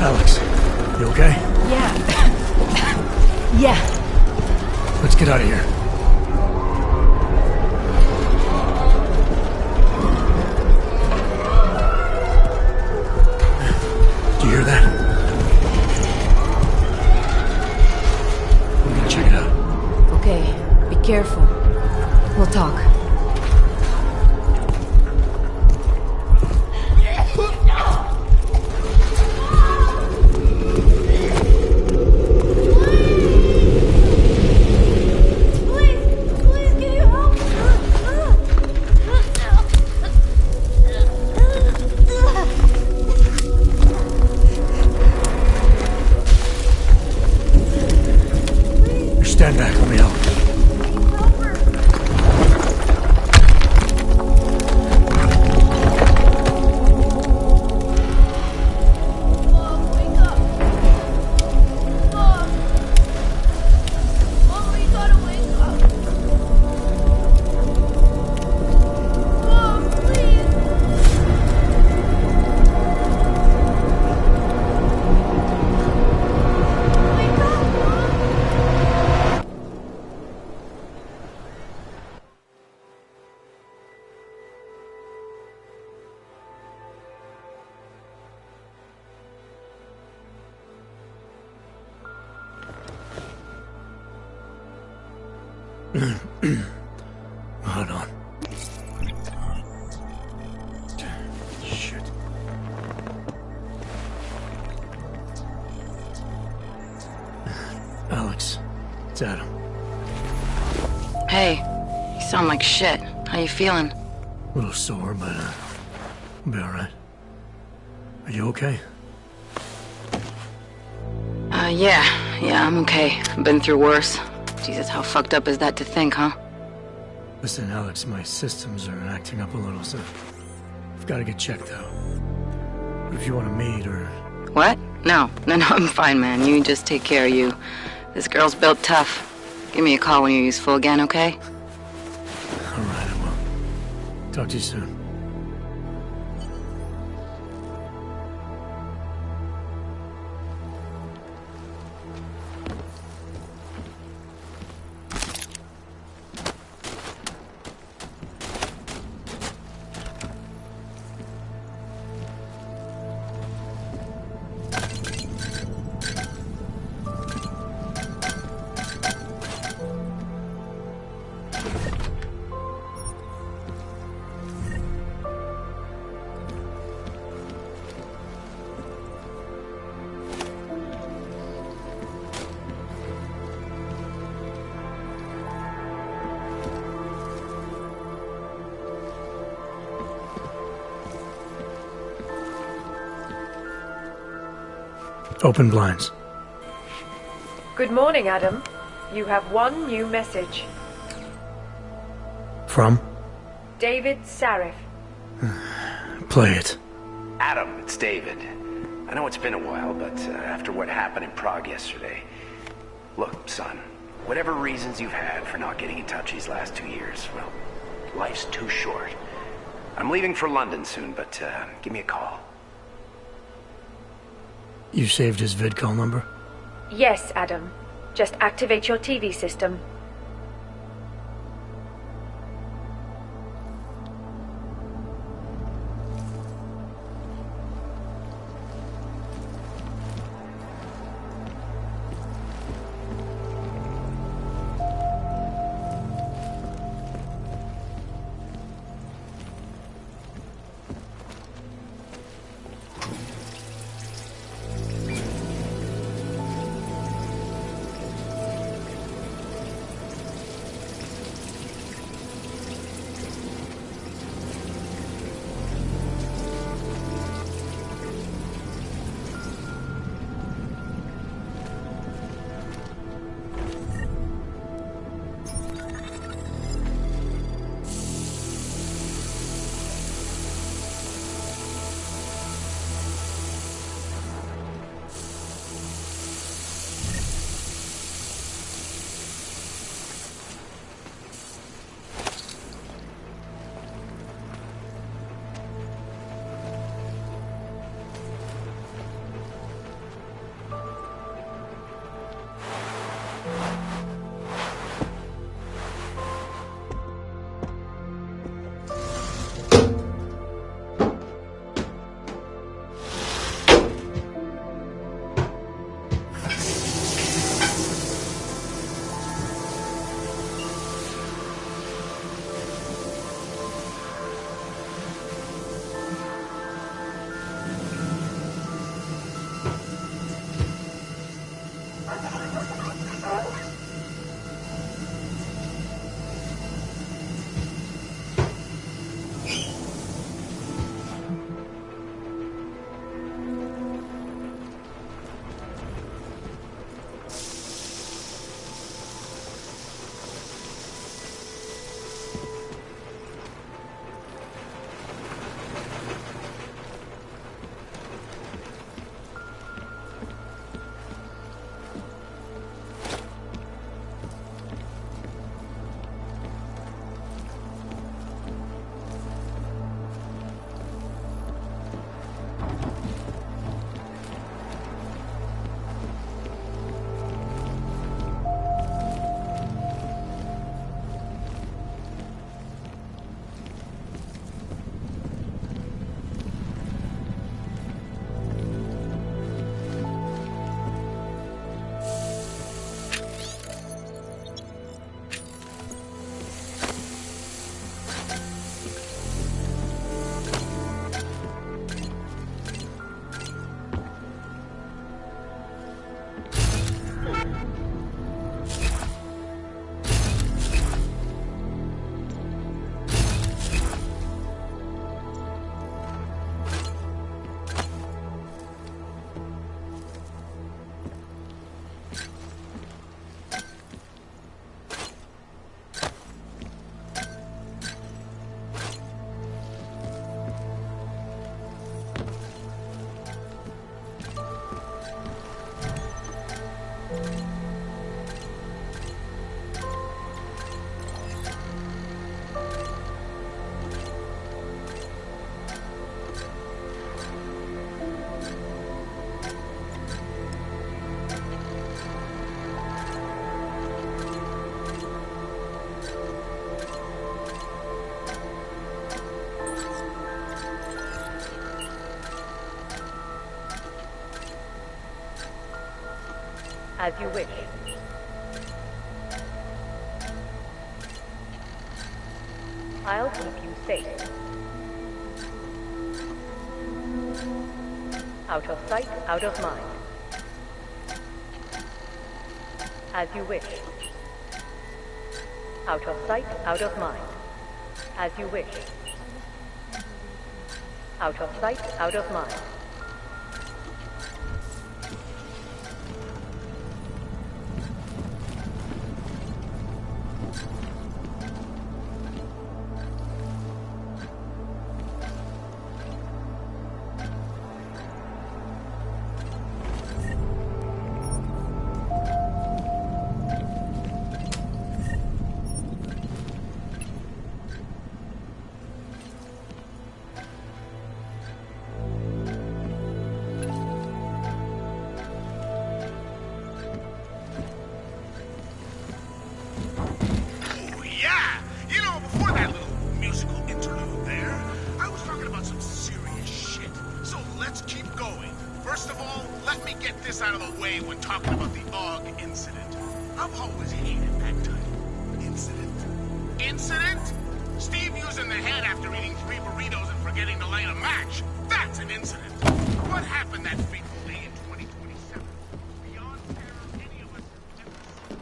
Alex, you okay? Yeah. Yeah. Let's get out of here. Do you hear that? We're gonna check it out. Okay, be careful. We'll talk. Stand back, let me help. Hold on. Shit. Alex, it's Adam. Hey, you sound like shit. How you feeling? A little sore, but I'll be alright. Are you okay? Yeah, I'm okay. I've been through worse. Jesus, how fucked up is that to think, huh? Listen, Alex, my systems are acting up a little, so I've got to get checked out. But if you want to meet or... What? No, I'm fine, man. You just take care of you. This girl's built tough. Give me a call when you're useful again, okay? Alright, I will. Talk to you soon. Open blinds. Good morning, Adam. You have one new message. From? David Sarif. Play it. Adam, it's David. I know it's been a while, but after what happened in Prague yesterday... Look, son, whatever reasons you've had for not getting in touch these last 2 years, well, life's too short. I'm leaving for London soon, but give me a call. You saved his vidcall number? Yes, Adam. Just activate your TV system. As you wish. I'll keep you safe. Out of sight, out of mind. As you wish. Out of sight, out of mind. As you wish. Out of sight, out of mind. way when talking about the AUG incident. I've always hated that title. Incident? Incident? Steve using the head after eating 3 burritos and forgetting to light a match. That's an incident. What happened that fateful day in 2027? Beyond terror any of us have ever seen.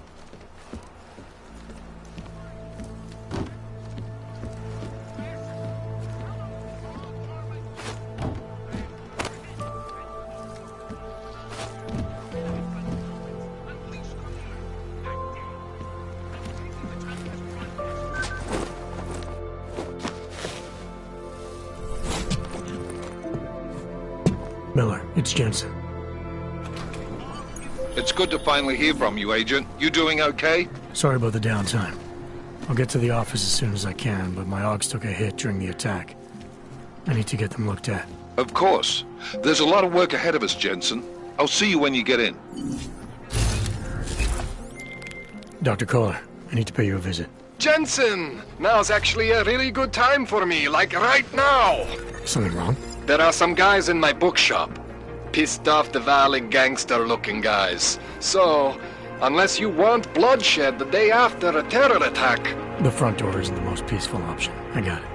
Miller, it's Jensen. It's good to finally hear from you, Agent. You doing okay? Sorry about the downtime. I'll get to the office as soon as I can, but my AUGs took a hit during the attack. I need to get them looked at. Of course. There's a lot of work ahead of us, Jensen. I'll see you when you get in. Dr. Kohler, I need to pay you a visit. Jensen! Now's actually a really good time for me, like right now! Something wrong? There are some guys in my bookshop. Pissed off the Valley gangster-looking guys. So, unless you want bloodshed the day after a terror attack... The front door isn't the most peaceful option. I got it.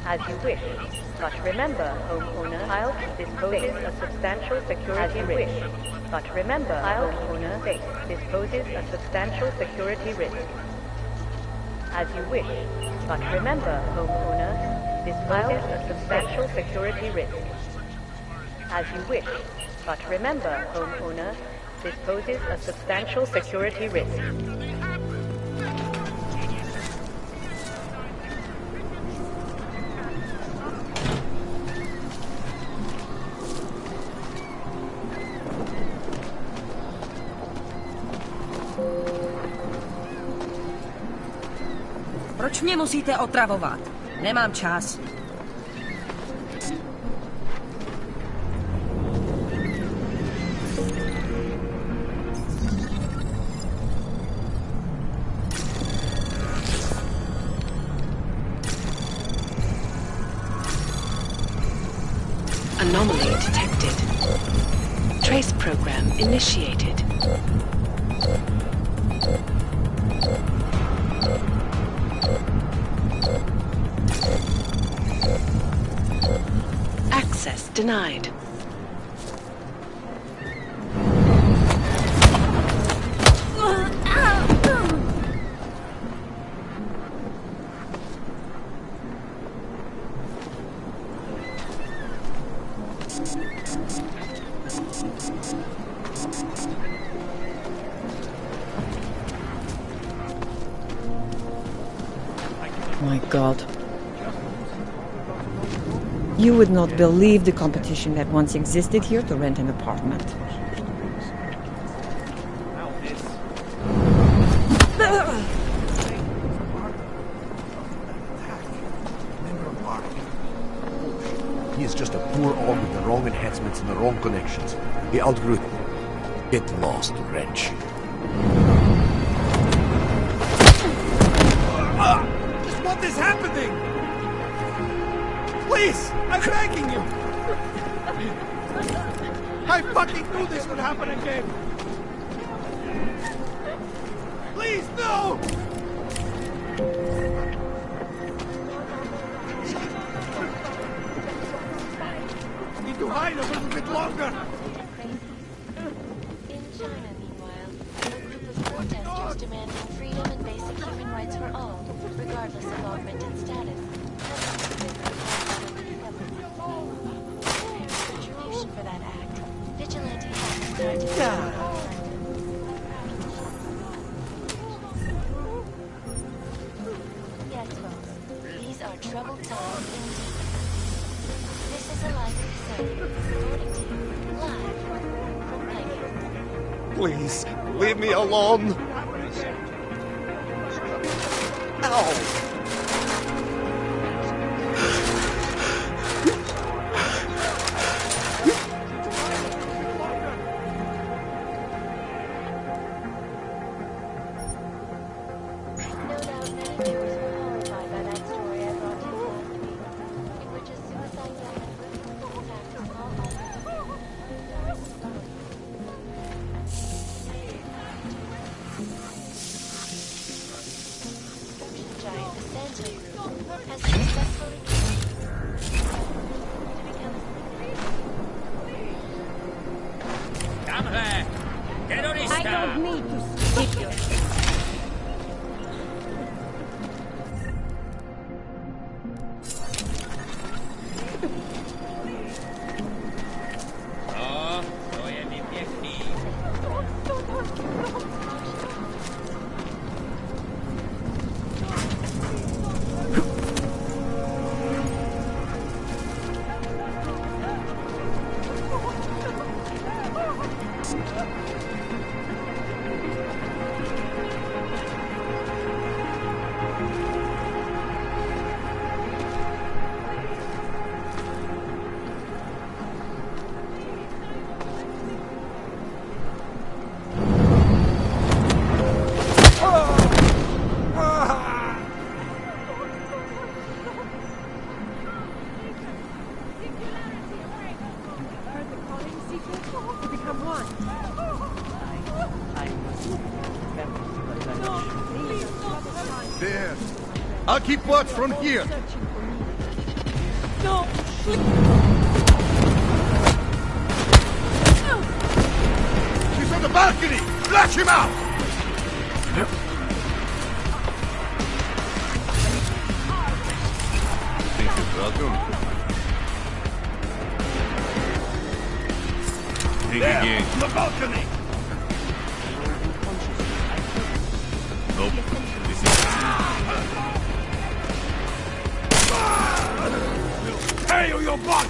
As you wish. But remember, homeowner, AUG disposes a substantial security risk. But remember, homeowner, disposes a substantial security risk. As you wish. But remember, homeowner, disposes a substantial security risk. As you wish. But remember, homeowner, disposes a substantial security risk. Proč mě musíte otravovat? Nemám čas. Anomaly detected. Trace program initiated. Access denied. My God. You would not believe the competition that once existed here to rent an apartment. The old route. Get lost, wretch. What is happening? Please, I'm begging you. I fucking knew this would happen again. Please, no! Need to hide a little bit longer. In China, meanwhile, a group of protesters demanding freedom and basic human rights for all, regardless of augmented status, retribution for that act. Vigilante has started. Yes, folks, these are troubled times indeed. This is a live episode, reporting to you live from Mindkind. Please, leave me alone. Ow! No doubt many viewers were horrified by that story I brought to you last week, in which a suicide diver attacked a small construction giant the Santo Group has successfully to become I don't need to skip you. There. I'll keep watch from here. No! He's on the balcony! Flash him out! Welcome. Think There, again. on the balcony! Nope. This is... We'll tear you your butt!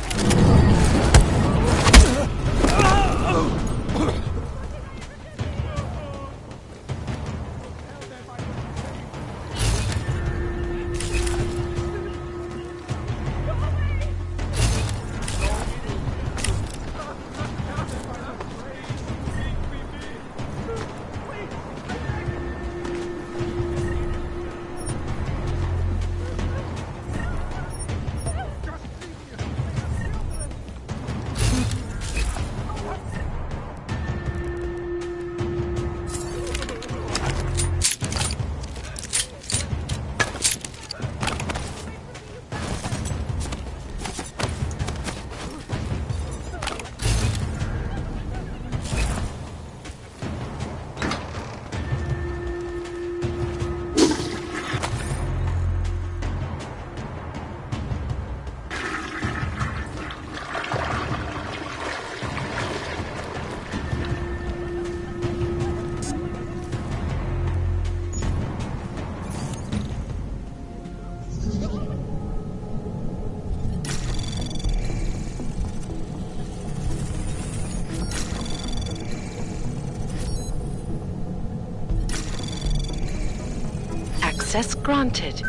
Access granted.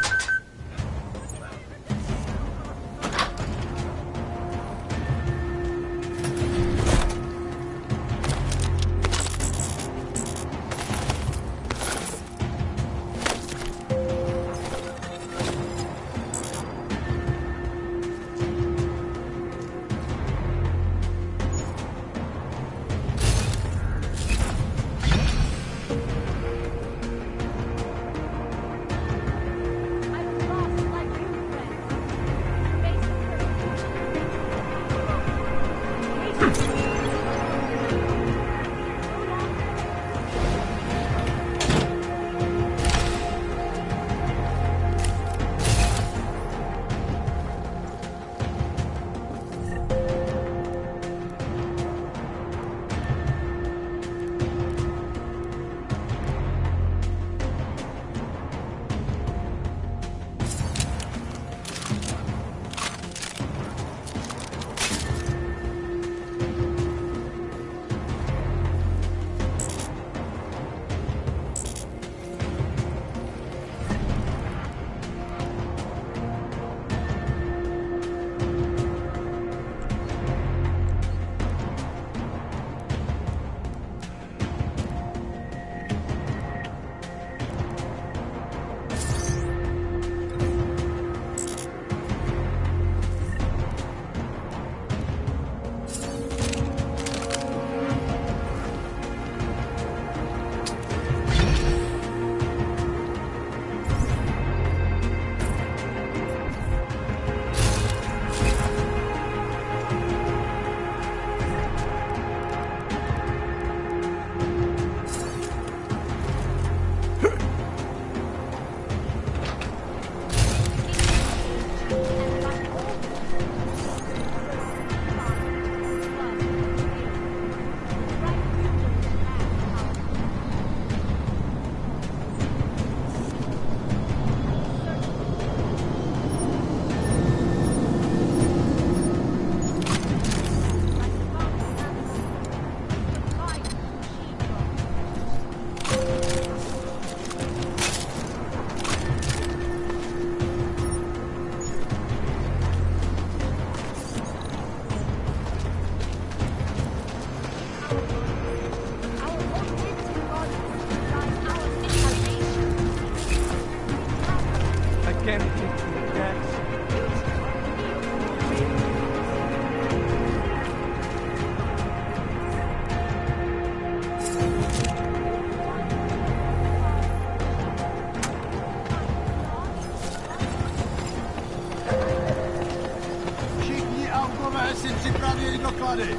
buddy.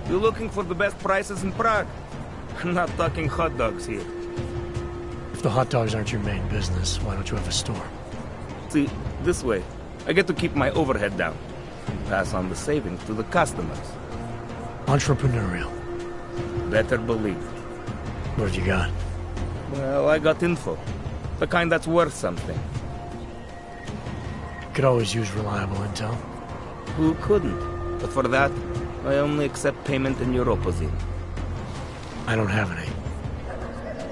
You looking for the best prices in Prague? Not talking hot dogs here. If the hot dogs aren't your main business, why don't you have a store? See, this way, I get to keep my overhead down. And pass on the savings to the customers. Entrepreneurial. Better believe. What have you got? Well, I got info. The kind that's worth something. Could always use reliable intel. Who couldn't? But for that, I only accept payment in Europozine. I don't have any.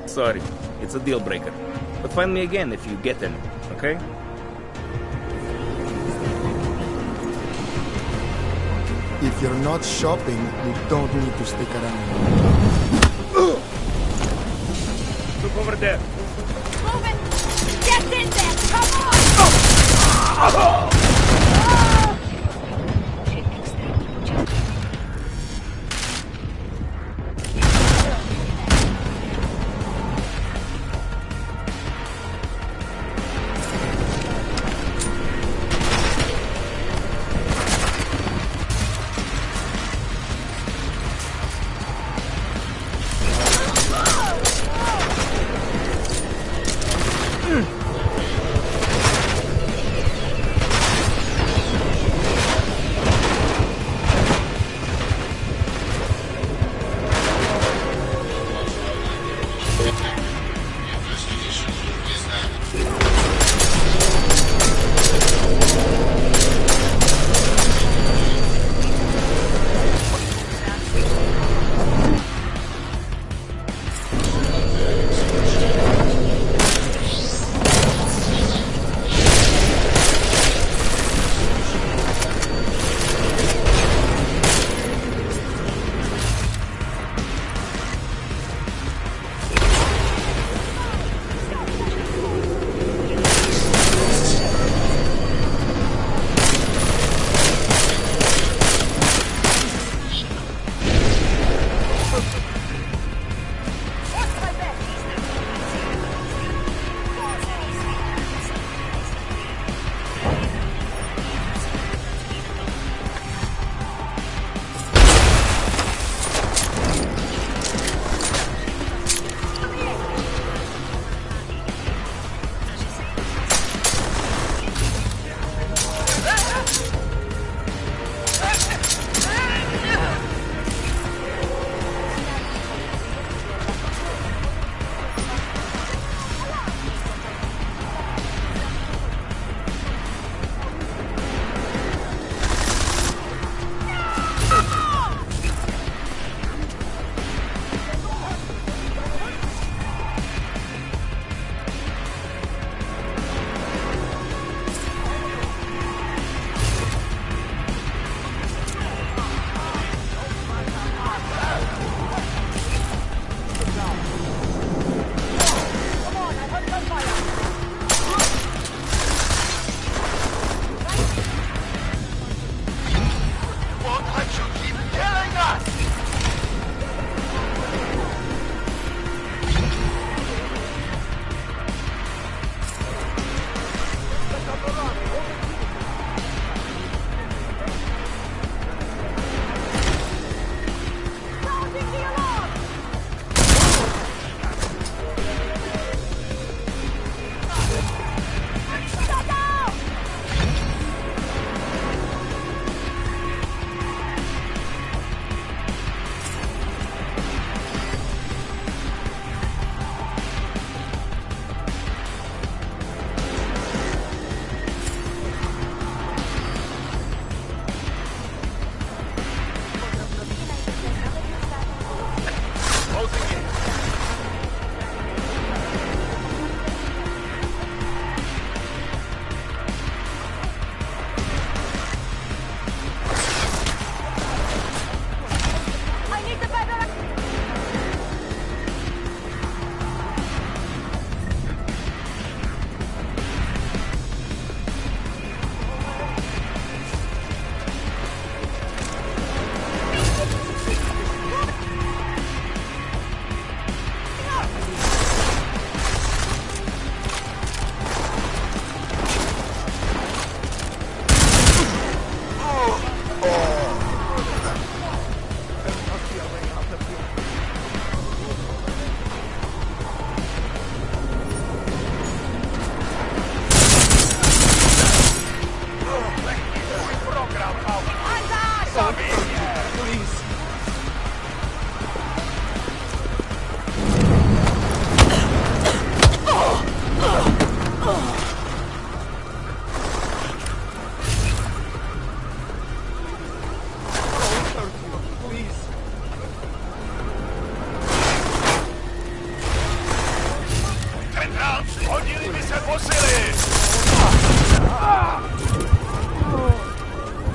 Sorry, it's a deal breaker. But find me again if you get any, okay? If you're not shopping, you don't need to stick around. Look over there. Move it! Get in there! Come on!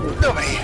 Nobody